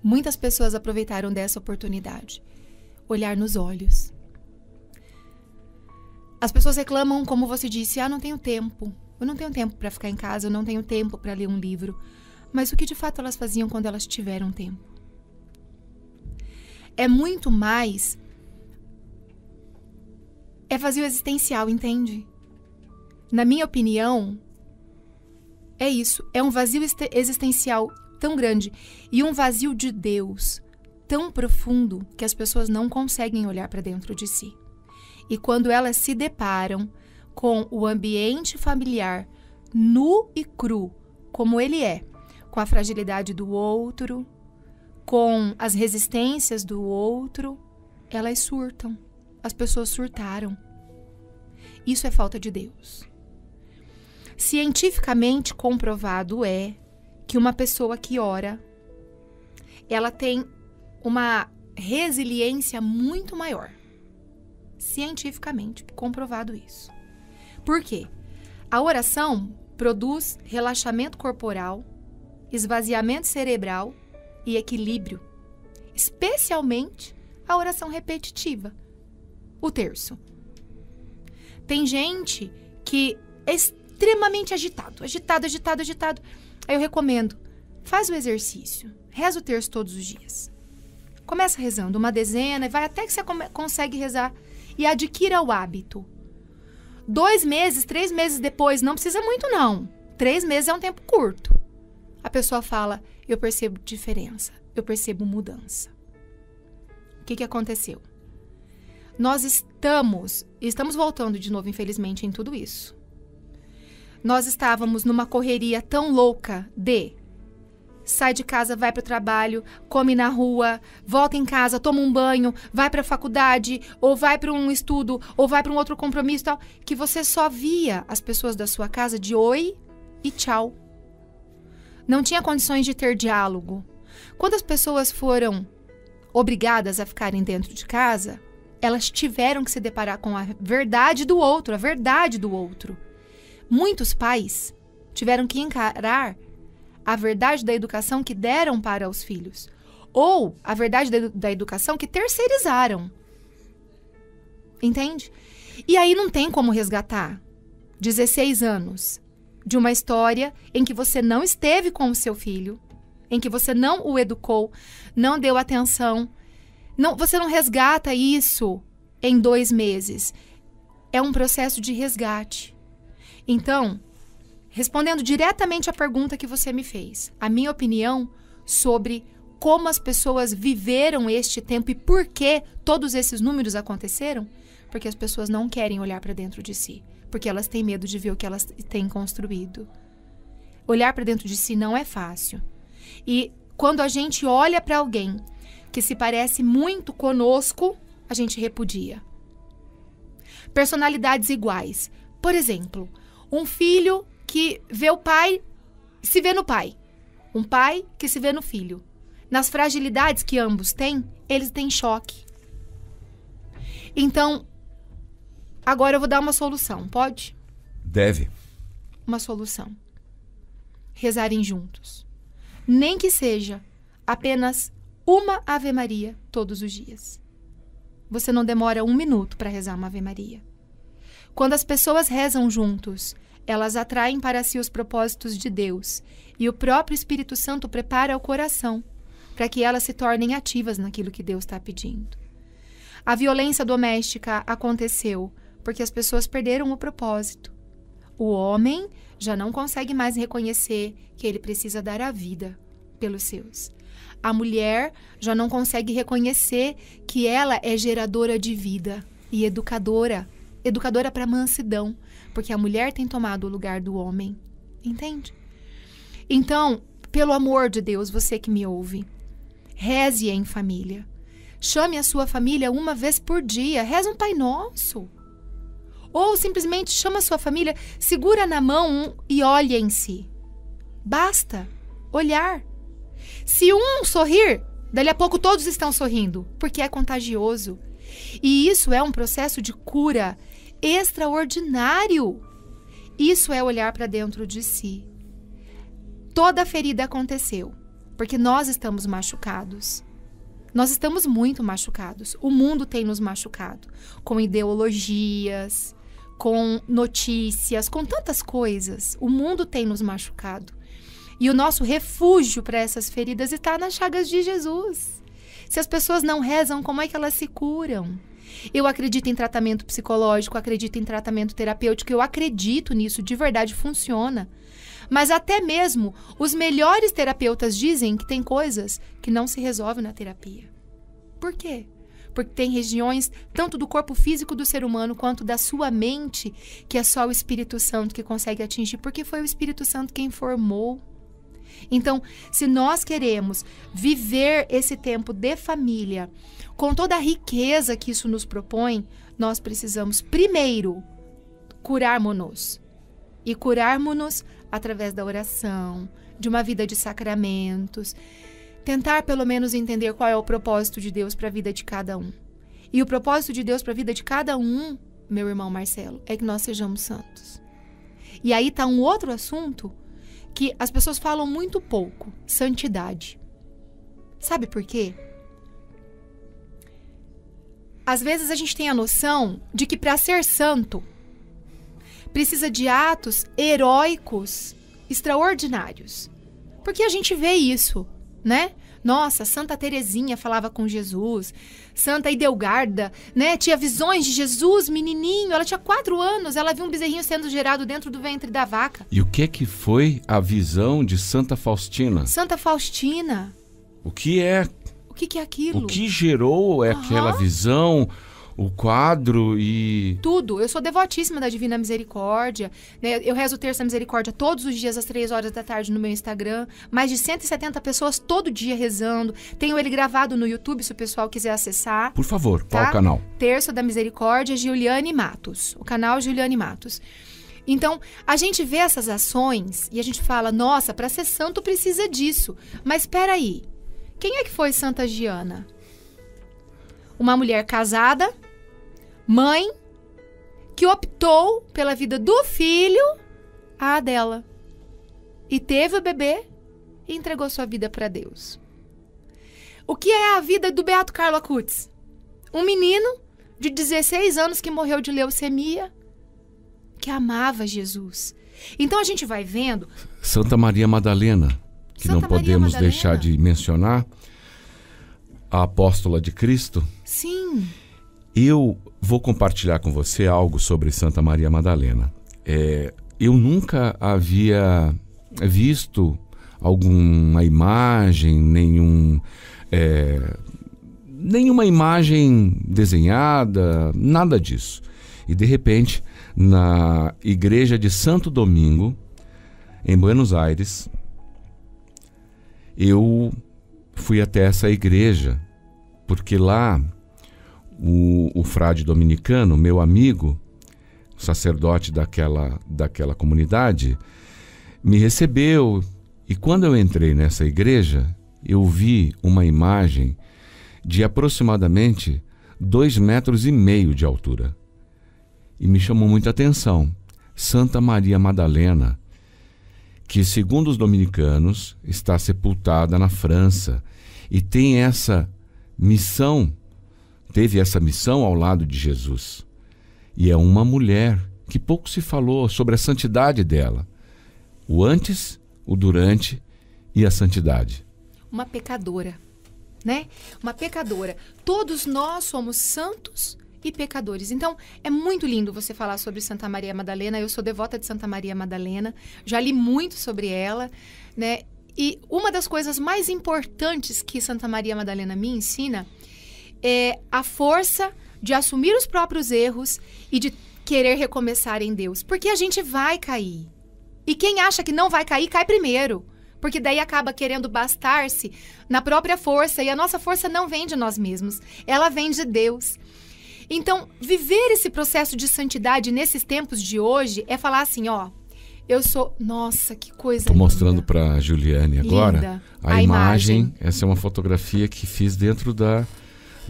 Muitas pessoas aproveitaram dessa oportunidade. Olhar nos olhos. As pessoas reclamam, como você disse, não tenho tempo. Eu não tenho tempo para ficar em casa, eu não tenho tempo para ler um livro. Mas o que de fato elas faziam quando elas tiveram tempo? É muito mais... É vazio existencial, entende? Na minha opinião, é isso. É um vazio existencial tão grande e um vazio de Deus tão profundo que as pessoas não conseguem olhar para dentro de si. E quando elas se deparam com o ambiente familiar nu e cru, como ele é, com a fragilidade do outro, com as resistências do outro, elas surtam. As pessoas surtaram. Isso é falta de Deus. Cientificamente comprovado é que uma pessoa que ora, ela tem uma resiliência muito maior. Cientificamente comprovado isso. Por quê? A oração produz relaxamento corporal, esvaziamento cerebral e equilíbrio. Especialmente a oração repetitiva, o terço. Tem gente que é extremamente agitado. Aí eu recomendo, faz o exercício, reza o terço todos os dias. Começa rezando uma dezena e vai até que você consegue rezar e adquira o hábito. 2 meses, 3 meses depois, não precisa muito não. 3 meses é um tempo curto. A pessoa fala, eu percebo diferença, eu percebo mudança. O que aconteceu? Nós estamos voltando de novo, infelizmente, em tudo isso. Nós estávamos numa correria tão louca de sai de casa, vai para o trabalho, come na rua, volta em casa, toma um banho, vai para a faculdade, ou vai para um estudo, ou vai para um outro compromisso, tal, que você só via as pessoas da sua casa de oi e tchau. não tinha condições de ter diálogo. Quando as pessoas foram obrigadas a ficarem dentro de casa, elas tiveram que se deparar com a verdade do outro, a verdade do outro. Muitos pais tiveram que encarar a verdade da educação que deram para os filhos, ou a verdade da educação que terceirizaram. Entende? E aí não tem como resgatar 16 anos de uma história em que você não esteve com o seu filho, em que você não o educou, não deu atenção. Não, você não resgata isso em 2 meses. É um processo de resgate. Então, respondendo diretamente à pergunta que você me fez, a minha opinião sobre como as pessoas viveram este tempo e por que todos esses números aconteceram, porque as pessoas não querem olhar para dentro de si, porque elas têm medo de ver o que elas têm construído. Olhar para dentro de si não é fácil. E quando a gente olha para alguém que se parece muito conosco, a gente repudia. Personalidades iguais. Por exemplo, um filho que vê o pai, se vê no pai. Um pai que se vê no filho. Nas fragilidades que ambos têm, eles têm choque. Então, agora eu vou dar uma solução, pode? Deve. Uma solução. Rezarem juntos. Nem que seja apenas uma Ave Maria todos os dias. Você não demora 1 minuto para rezar uma Ave Maria. Quando as pessoas rezam juntos, elas atraem para si os propósitos de Deus e o próprio Espírito Santo prepara o coração para que elas se tornem ativas naquilo que Deus está pedindo. A violência doméstica aconteceu porque as pessoas perderam o propósito. O homem já não consegue mais reconhecer que ele precisa dar a vida pelos seus. A mulher já não consegue reconhecer que ela é geradora de vida e educadora para a mansidão, porque a mulher tem tomado o lugar do homem. Entende? Então, pelo amor de Deus, você que me ouve, reze em família. Chame a sua família 1 vez por dia. Reze um Pai Nosso. Ou simplesmente chama a sua família, segura na mão e olhem-se. Basta olhar. Se um sorrir, dali a pouco todos estão sorrindo, porque é contagioso. E isso é um processo de cura extraordinário. Isso é olhar para dentro de si. Toda ferida aconteceu, porque nós estamos machucados. Nós estamos muito machucados. O mundo tem nos machucado, com ideologias, com notícias, com tantas coisas. O mundo tem nos machucado. E o nosso refúgio para essas feridas está nas chagas de Jesus. Se as pessoas não rezam, como é que elas se curam? Eu acredito em tratamento psicológico, acredito em tratamento terapêutico, eu acredito nisso, de verdade funciona. Mas até mesmo os melhores terapeutas dizem que tem coisas que não se resolvem na terapia. Por quê? Porque tem regiões, tanto do corpo físico do ser humano, quanto da sua mente, que é só o Espírito Santo que consegue atingir, porque foi o Espírito Santo quem formou. Então, se nós queremos viver esse tempo de família, com toda a riqueza que isso nos propõe, nós precisamos, primeiro, curarmos-nos. E curarmos-nos através da oração, de uma vida de sacramentos, tentar pelo menos entender qual é o propósito de Deus para a vida de cada um. E o propósito de Deus para a vida de cada um, meu irmão Marcelo, é que nós sejamos santos. E aí está um outro assunto que as pessoas falam muito pouco, santidade. Sabe por quê? Às vezes a gente tem a noção de que para ser santo precisa de atos heróicos extraordinários. Porque a gente vê isso, né? Nossa, Santa Teresinha falava com Jesus, Santa Idelgarda, né? Tinha visões de Jesus, menininho, ela tinha 4 anos, ela viu um bezerrinho sendo gerado dentro do ventre da vaca. E o que foi a visão de Santa Faustina? Santa Faustina. O que é? O que é aquilo? O que gerou aquela visão, o quadro e... Tudo. Eu sou devotíssima da Divina Misericórdia, né? Eu rezo o Terço da Misericórdia todos os dias às 3h no meu Instagram. Mais de 170 pessoas todo dia rezando. Tenho ele gravado no YouTube, se o pessoal quiser acessar. Por favor, tá? qual o canal? Terço da Misericórdia, Giuliane Matos. O canal Giuliane Matos. Então, a gente vê essas ações e a gente fala, nossa, para ser santo precisa disso. Mas espera aí, quem é que foi Santa Giana? Uma mulher casada, mãe, que optou pela vida do filho, a dela. E teve o bebê e entregou sua vida para Deus. O que é a vida do Beato Carlo Acutis? Um menino de 16 anos que morreu de leucemia, que amava Jesus. Então a gente vai vendo... Santa Maria Madalena, que Santa não podemos Maria deixar de mencionar, a apóstola de Cristo. Sim. Eu vou compartilhar com você algo sobre Santa Maria Madalena. Eu nunca havia visto alguma imagem, nenhuma imagem desenhada, nada disso. E de repente, na igreja de Santo Domingo, em Buenos Aires, eu fui até essa igreja, porque lá o frade dominicano, meu amigo, sacerdote daquela comunidade, me recebeu. E quando eu entrei nessa igreja, eu vi uma imagem de aproximadamente 2,5 metros de altura. E me chamou muita atenção. Santa Maria Madalena, que segundo os dominicanos está sepultada na França e tem essa missão, teve essa missão ao lado de Jesus. E é uma mulher que pouco se falou sobre a santidade dela. O antes, o durante e a santidade. Uma pecadora, né? Uma pecadora. Todos nós somos santos e pecadores. Então, é muito lindo você falar sobre Santa Maria Madalena. Eu sou devota de Santa Maria Madalena. Já li muito sobre ela, né? E uma das coisas mais importantes que Santa Maria Madalena me ensina é a força de assumir os próprios erros e de querer recomeçar em Deus. Porque a gente vai cair. E quem acha que não vai cair, cai primeiro. Porque daí acaba querendo bastar-se na própria força. E a nossa força não vem de nós mesmos. Ela vem de Deus. Então, viver esse processo de santidade nesses tempos de hoje é falar assim, ó, eu sou... Nossa, que coisa linda. Estou mostrando para a Juliane agora linda. A imagem. Essa é uma fotografia que fiz dentro da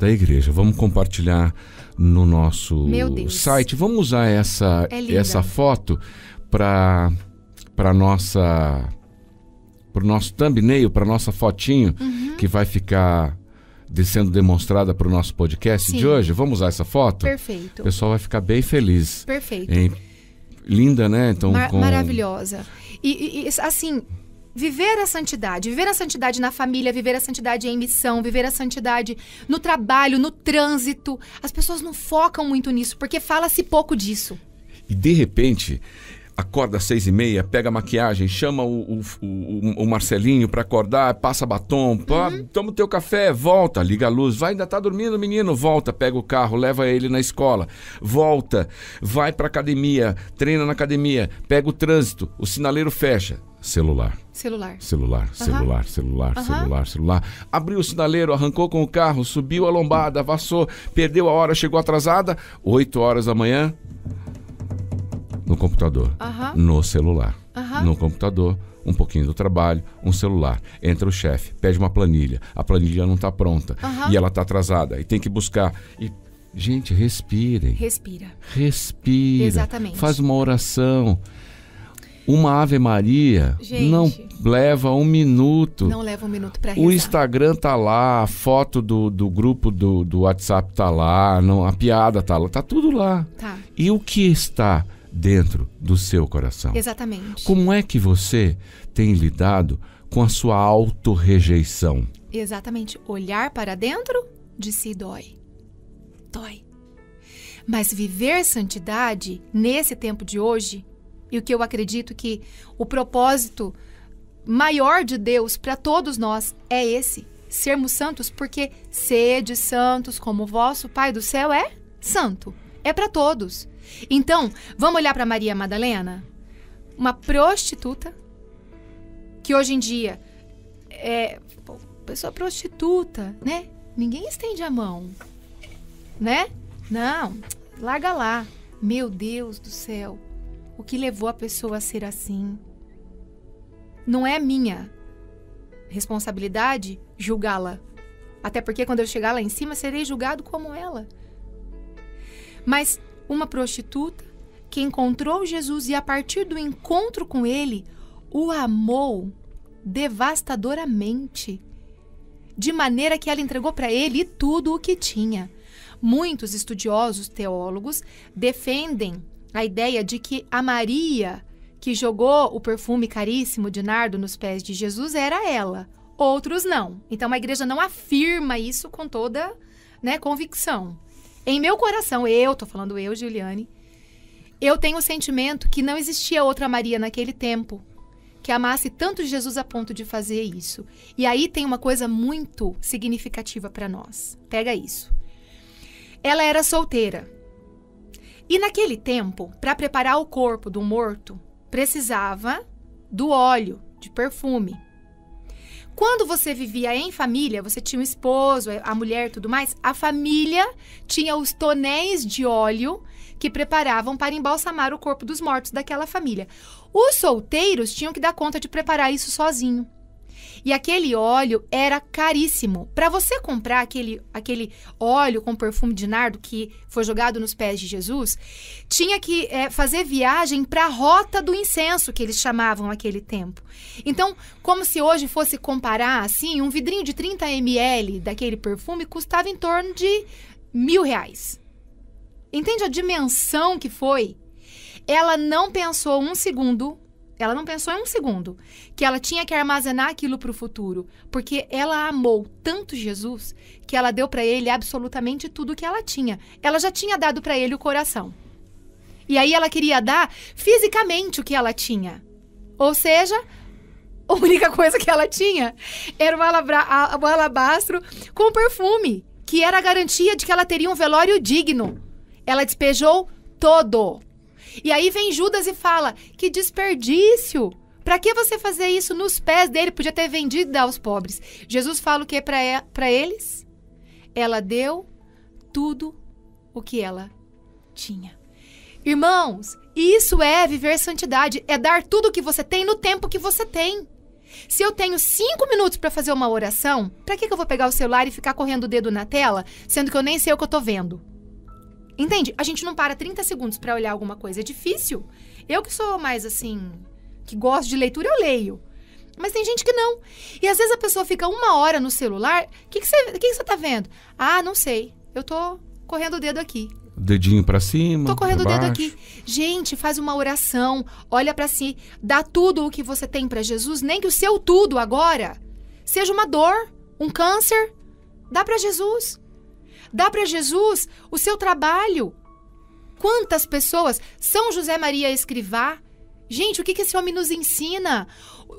igreja. Vamos compartilhar no nosso site. Vamos usar essa foto para o nosso thumbnail, para nossa fotinho, que vai ficar sendo demonstrada para o nosso podcast de hoje. Vamos usar essa foto? Perfeito. O pessoal vai ficar bem feliz. Perfeito. Linda, né? Então, maravilhosa. E assim, viver a santidade na família, viver a santidade em missão, viver a santidade no trabalho, no trânsito. As pessoas não focam muito nisso, porque fala-se pouco disso. E de repente... Acorda às 6h30, pega a maquiagem, chama o Marcelinho para acordar, passa batom, toma o teu café, volta, liga a luz, vai, ainda tá dormindo o menino, volta, pega o carro, leva ele na escola, volta, vai pra academia, treina na academia, pega o trânsito, o sinaleiro fecha, celular. Abriu o sinaleiro, arrancou com o carro, subiu a lombada, avassou, perdeu a hora, chegou atrasada, 8 horas da manhã, no computador, no celular, no computador, um pouquinho do trabalho, um celular. Entra o chefe, pede uma planilha, a planilha não está pronta e ela está atrasada e tem que buscar. E, gente, respirem. Respira. Exatamente. Faz uma oração. Uma Ave Maria, gente, não leva 1 minuto. Não leva 1 minuto para rezar. O Instagram tá lá, a foto do grupo do WhatsApp tá lá, a piada tá lá, tá tudo lá. Tá. E o que está dentro do seu coração? Exatamente. Como é que você tem lidado com a sua autorrejeição? Exatamente. Olhar para dentro de si dói. Dói. Mas viver santidade nesse tempo de hoje, e o que eu acredito que o propósito maior de Deus para todos nós é esse, sermos santos, porque sede santos como o vosso Pai do céu é santo. É para todos. Então, vamos olhar para Maria Madalena? Uma prostituta, que hoje em dia é pessoa prostituta, né? Ninguém estende a mão, né? Não, larga lá. Meu Deus do céu, o que levou a pessoa a ser assim. Não é minha responsabilidade julgá-la. Até porque quando eu chegar lá em cima, serei julgado como ela. Mas uma prostituta que encontrou Jesus e a partir do encontro com ele, o amou devastadoramente, de maneira que ela entregou para ele tudo o que tinha. Muitos estudiosos teólogos defendem a ideia de que a Maria que jogou o perfume caríssimo de nardo nos pés de Jesus era ela. Outros não. Então a igreja não afirma isso com toda, convicção. Em meu coração, Juliane, eu tenho o sentimento que não existia outra Maria naquele tempo que amasse tanto Jesus a ponto de fazer isso. E aí tem uma coisa muito significativa para nós. Pega isso. Ela era solteira. E naquele tempo, para preparar o corpo do morto, precisava do óleo, de perfume. Quando você vivia em família, você tinha um esposo, a mulher e tudo mais, a família tinha os tonéis de óleo que preparavam para embalsamar o corpo dos mortos daquela família. Os solteiros tinham que dar conta de preparar isso sozinho. E aquele óleo era caríssimo. Para você comprar aquele óleo com perfume de nardo que foi jogado nos pés de Jesus, tinha que fazer viagem para a rota do incenso, que eles chamavam naquele tempo. Então, como se hoje fosse comparar, assim, um vidrinho de 30 ml daquele perfume custava em torno de R$1.000. Entende a dimensão que foi? Ela não pensou em um segundo que ela tinha que armazenar aquilo para o futuro, porque ela amou tanto Jesus que ela deu para ele absolutamente tudo que ela tinha. Ela já tinha dado para ele o coração. E aí ela queria dar fisicamente o que ela tinha. Ou seja, a única coisa que ela tinha era o alabastro com perfume, que era a garantia de que ela teria um velório digno. Ela despejou todo. E aí vem Judas e fala, que desperdício! Pra que você fazer isso nos pés dele? Podia ter vendido aos pobres. Jesus fala o que pra eles? Ela deu tudo o que ela tinha. Irmãos, isso é viver santidade, é dar tudo o que você tem no tempo que você tem. Se eu tenho 5 minutos pra fazer uma oração, pra que eu vou pegar o celular e ficar correndo o dedo na tela, sendo que eu nem sei o que eu tô vendo? Entende? A gente não para 30 segundos pra olhar alguma coisa. É difícil. Eu que sou mais assim, que gosto de leitura, eu leio. Mas tem gente que não. E às vezes a pessoa fica 1 hora no celular. O que você tá vendo? Ah, não sei. Eu tô correndo o dedo aqui. Dedinho pra cima. Tô correndo o pra dedo baixo. aqui. Gente, faz uma oração. Olha pra si. Dá tudo o que você tem pra Jesus. Nem que o seu tudo agora seja uma dor, um câncer. Dá pra Jesus. Dá para Jesus o seu trabalho. Quantas pessoas? São José Maria Escrivá. Gente, o que esse homem nos ensina?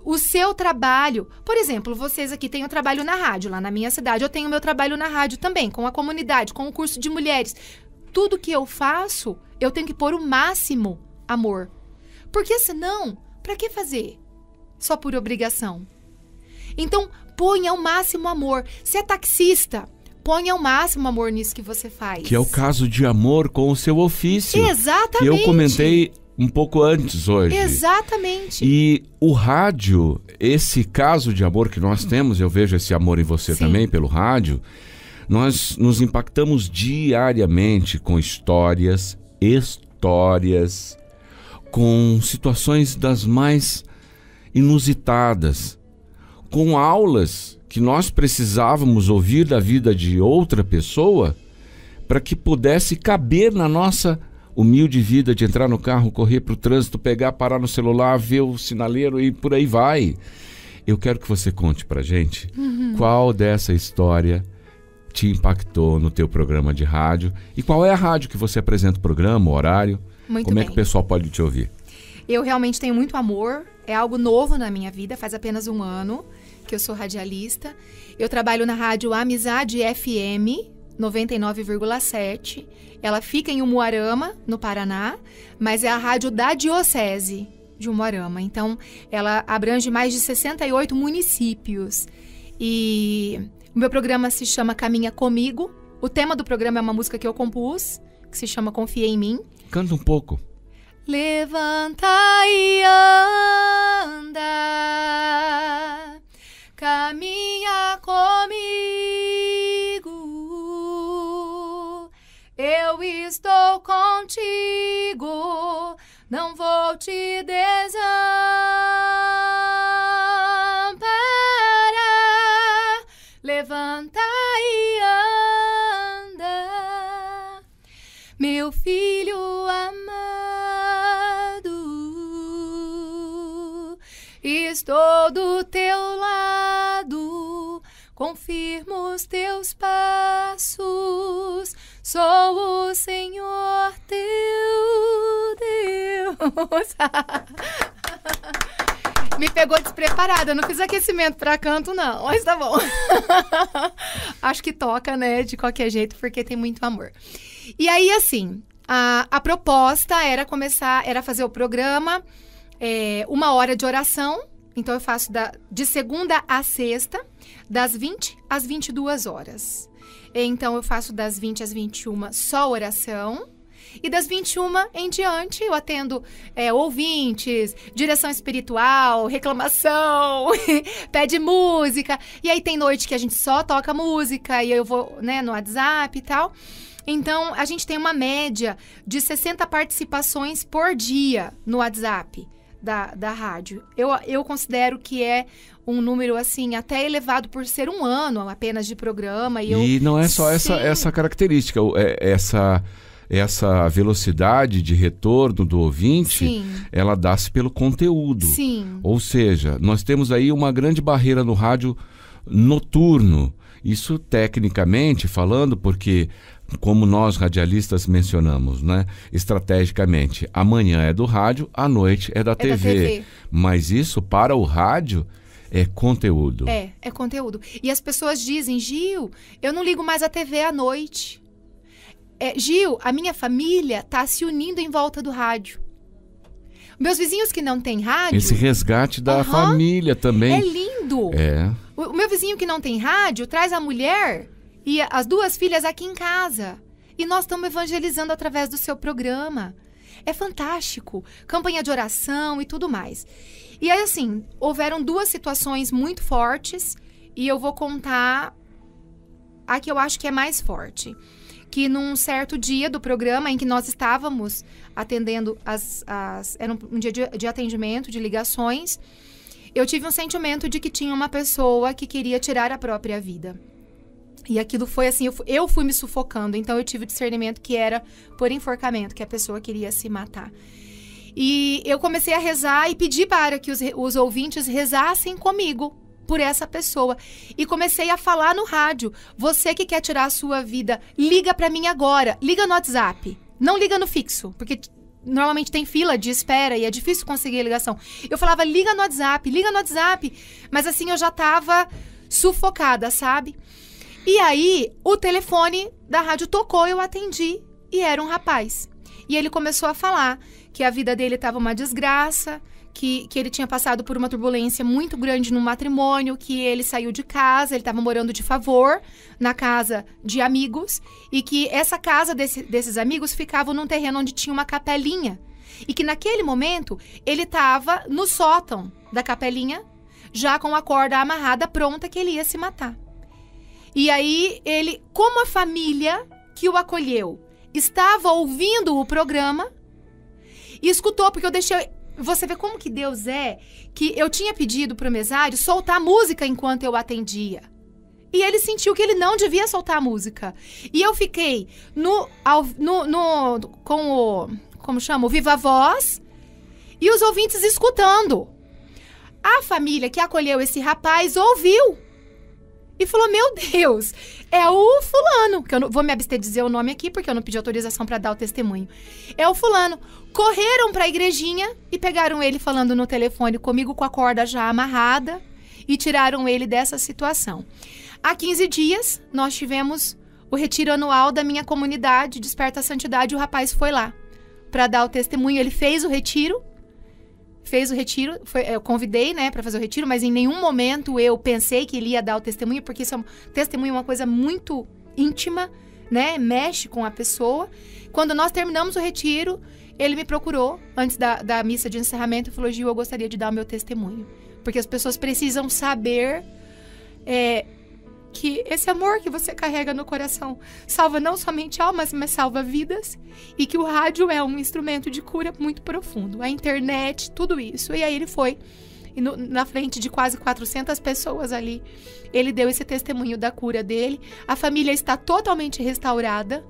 O seu trabalho. Por exemplo, vocês aqui têm o trabalho na rádio, lá na minha cidade. Eu tenho o meu trabalho na rádio também, com a comunidade, com o curso de mulheres. Tudo que eu faço, eu tenho que pôr o máximo amor. Porque senão, para que fazer? Só por obrigação. Então, ponha o máximo amor. Se é taxista, ponha o máximo amor nisso que você faz. Que é o caso de amor com o seu ofício. Exatamente. Que eu comentei um pouco antes hoje. Exatamente. E o rádio, esse caso de amor que nós temos, eu vejo esse amor em você também pelo rádio, nós nos impactamos diariamente com histórias, com situações das mais inusitadas, com aulas que nós precisávamos ouvir da vida de outra pessoa para que pudesse caber na nossa humilde vida de entrar no carro, correr para o trânsito, parar no celular, ver o sinaleiro e por aí vai. Eu quero que você conte para a gente qual dessa história te impactou no teu programa de rádio e qual é a rádio que você apresenta o programa, o horário. Muito Como bem. é que o pessoal pode te ouvir? Eu realmente tenho muito amor, é algo novo na minha vida, faz apenas 1 ano que eu sou radialista. Eu trabalho na rádio Amizade FM 99,7. Ela fica em Umuarama, no Paraná, mas é a rádio da Diocese de Umuarama. Então, ela abrange mais de 68 municípios. E o meu programa se chama Caminha Comigo. O tema do programa é uma música que eu compus, que se chama Confia em Mim. Canta um pouco. Levanta e anda, caminha comigo, eu estou contigo, não vou te desamparar. Levanta e anda, meu filho amado, estou do teu lado, confirmo os teus passos, sou o Senhor teu Deus. Me pegou despreparada, eu não fiz aquecimento pra canto não, mas tá bom. Acho que toca, né, de qualquer jeito, porque tem muito amor. E aí, assim, a proposta era fazer o programa, 1 hora de oração. Então, eu faço de segunda a sexta, das 20 às 22 horas. Então, eu faço das 20 às 21 só oração. E das 21 em diante, eu atendo ouvintes, direção espiritual, reclamação, pede música. E aí, tem noite que a gente só toca música e eu vou, né, no WhatsApp e tal. Então, a gente tem uma média de 60 participações por dia no WhatsApp da rádio. Eu considero que é um número, assim, até elevado por ser um ano apenas de programa. E não é só essa característica, essa velocidade de retorno do ouvinte, sim, ela dá-se pelo conteúdo. Sim. Ou seja, nós temos aí uma grande barreira no rádio noturno. Isso tecnicamente falando, porque como nós radialistas mencionamos, né, estrategicamente, amanhã é do rádio, à noite é da TV. Mas isso para o rádio é conteúdo. É conteúdo. E as pessoas dizem, Gil, eu não ligo mais a TV à noite. Gil, a minha família está se unindo em volta do rádio. Meus vizinhos que não têm rádio... Esse resgate da família também. É lindo. O meu vizinho que não tem rádio traz a mulher e as 2 filhas aqui em casa. E nós estamos evangelizando através do seu programa. É fantástico. Campanha de oração e tudo mais. E aí, assim, houveram 2 situações muito fortes. E eu vou contar a que eu acho que é mais forte. Que num certo dia do programa em que nós estávamos atendendo era um dia de atendimento, de ligações, eu tive um sentimento de que tinha uma pessoa que queria tirar a própria vida. E aquilo foi assim, eu fui me sufocando, então eu tive o discernimento que era por enforcamento, que a pessoa queria se matar. E eu comecei a rezar e pedir para que os ouvintes rezassem comigo por essa pessoa. E comecei a falar no rádio, você que quer tirar a sua vida, liga pra mim agora, liga no WhatsApp, não liga no fixo, porque normalmente tem fila de espera e é difícil conseguir a ligação. Eu falava, liga no WhatsApp, mas assim eu já tava sufocada, sabe? E aí o telefone da rádio tocou, eu atendi e era um rapaz. E ele começou a falar que a vida dele estava uma desgraça, que ele tinha passado por uma turbulência muito grande no matrimônio, que ele saiu de casa, ele estava morando de favor na casa de amigos, e que essa casa desses amigos ficava num terreno onde tinha uma capelinha, e que naquele momento ele estava no sótão da capelinha, já com a corda amarrada, pronta, que ele ia se matar. E aí ele, como a família que o acolheu estava ouvindo o programa, e escutou, porque eu deixei... Você vê como que Deus é, que eu tinha pedido para o mesário soltar a música enquanto eu atendia. E ele sentiu que ele não devia soltar a música. E eu fiquei com o Viva Voz e os ouvintes escutando. A família que acolheu esse rapaz ouviu e falou, meu Deus, é o fulano, que eu não vou me abster de dizer o nome aqui, porque eu não pedi autorização para dar o testemunho. É o fulano. Correram para a igrejinha e pegaram ele falando no telefone comigo com a corda já amarrada e tiraram ele dessa situação. Há 15 dias, nós tivemos o retiro anual da minha comunidade, Desperta a Santidade, e o rapaz foi lá para dar o testemunho. Ele fez o retiro, eu convidei, né, para fazer o retiro, mas em nenhum momento eu pensei que ele ia dar o testemunho, porque testemunho é uma coisa muito íntima, né, mexe com a pessoa. Quando nós terminamos o retiro, ele me procurou antes da missa de encerramento e falou: Gil, eu gostaria de dar o meu testemunho. Porque as pessoas precisam saber que esse amor que você carrega no coração salva não somente almas, mas salva vidas. E que o rádio é um instrumento de cura muito profundo. A internet, tudo isso. E aí ele foi, e na frente de quase 400 pessoas ali, ele deu esse testemunho da cura dele. A família está totalmente restaurada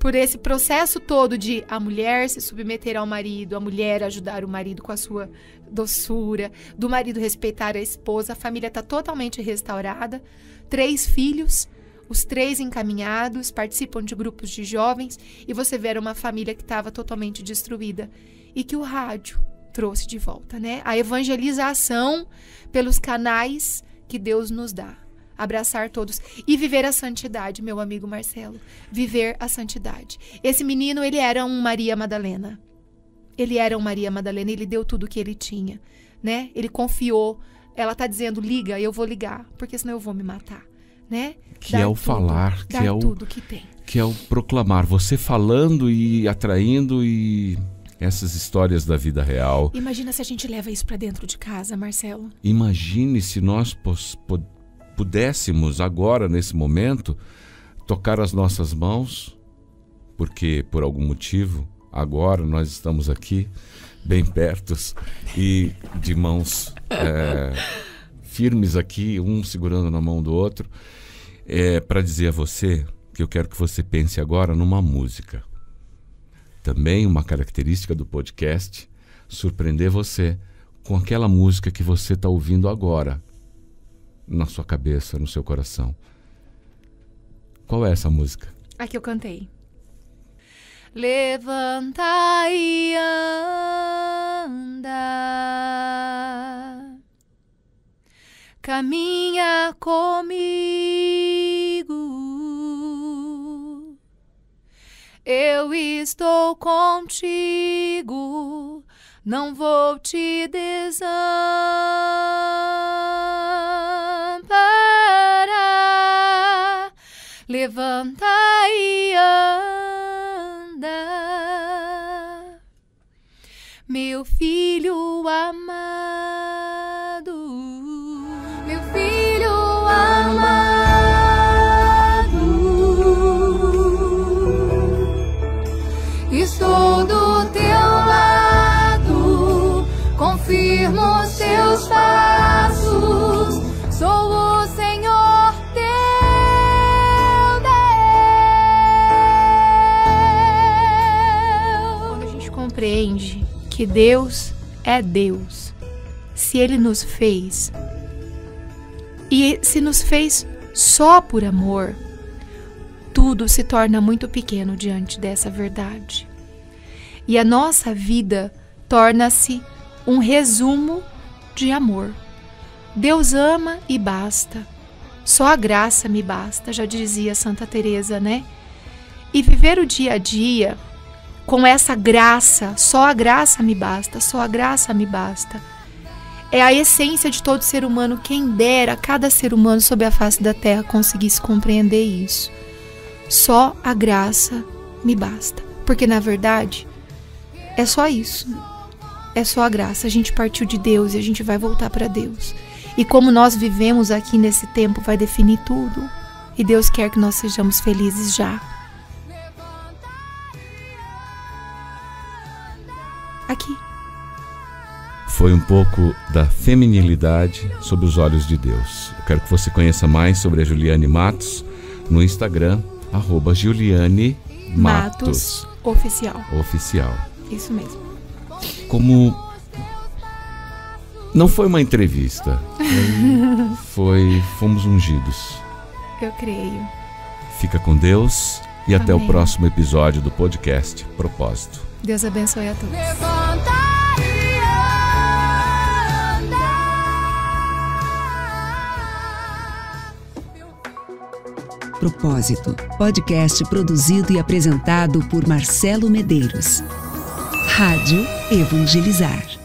por esse processo todo de a mulher se submeter ao marido, a mulher ajudar o marido com a sua doçura, do marido respeitar a esposa. A família está totalmente restaurada. 3 filhos, os 3 encaminhados, participam de grupos de jovens, e você vê uma família que estava totalmente destruída e que o rádio trouxe de volta, né? A evangelização pelos canais que Deus nos dá. Abraçar todos e viver a santidade, meu amigo Marcelo. Viver a santidade. Esse menino, ele era um Maria Madalena. Ele era um Maria Madalena, ele deu tudo o que ele tinha, né? Ele confiou. Ela tá dizendo: liga, eu vou ligar, porque senão eu vou me matar, né? Que é o falar, que é o tudo que tem. Que é o proclamar. Você falando e atraindo, e essas histórias da vida real. Imagina se a gente leva isso para dentro de casa, Marcelo. Imagine se nós pudéssemos agora, nesse momento, tocar as nossas mãos, porque por algum motivo agora nós estamos aqui bem perto e de mãos firmes aqui, um segurando na mão do outro, para dizer a você que eu quero que você pense agora numa música. Também uma característica do podcast, surpreender você com aquela música que você está ouvindo agora, na sua cabeça, no seu coração. Qual é essa música? A que eu cantei. Levanta e anda, caminha comigo, eu estou contigo, não vou te desamparar. Levanta e anda, meu filho amado, meu filho amado, estou do teu lado, confirmo os teus passos, sou o Senhor teu Deus. Quando a gente compreende que Deus é Deus, se Ele nos fez, e se nos fez só por amor, tudo se torna muito pequeno diante dessa verdade. E a nossa vida torna-se um resumo de amor. Deus ama e basta. Só a graça me basta, já dizia Santa Teresa, né? E viver o dia a dia com essa graça, só a graça me basta, só a graça me basta. É a essência de todo ser humano. Quem dera cada ser humano sobre a face da terra conseguisse compreender isso. Só a graça me basta. Porque na verdade é só isso. É só a graça. A gente partiu de Deus e a gente vai voltar para Deus. E como nós vivemos aqui nesse tempo vai definir tudo. E Deus quer que nós sejamos felizes já. Aqui. Foi um pouco da feminilidade sob os olhos de Deus. Eu quero que você conheça mais sobre a Juliane Matos no Instagram, @Juliane Matos Oficial. Isso mesmo. Como não foi uma entrevista, fomos ungidos. Eu creio. Fica com Deus e até Amém. o próximo episódio do podcast Propósito. Deus abençoe a todos. Propósito, podcast produzido e apresentado por Marcelo Medeiros. Rádio Evangelizar.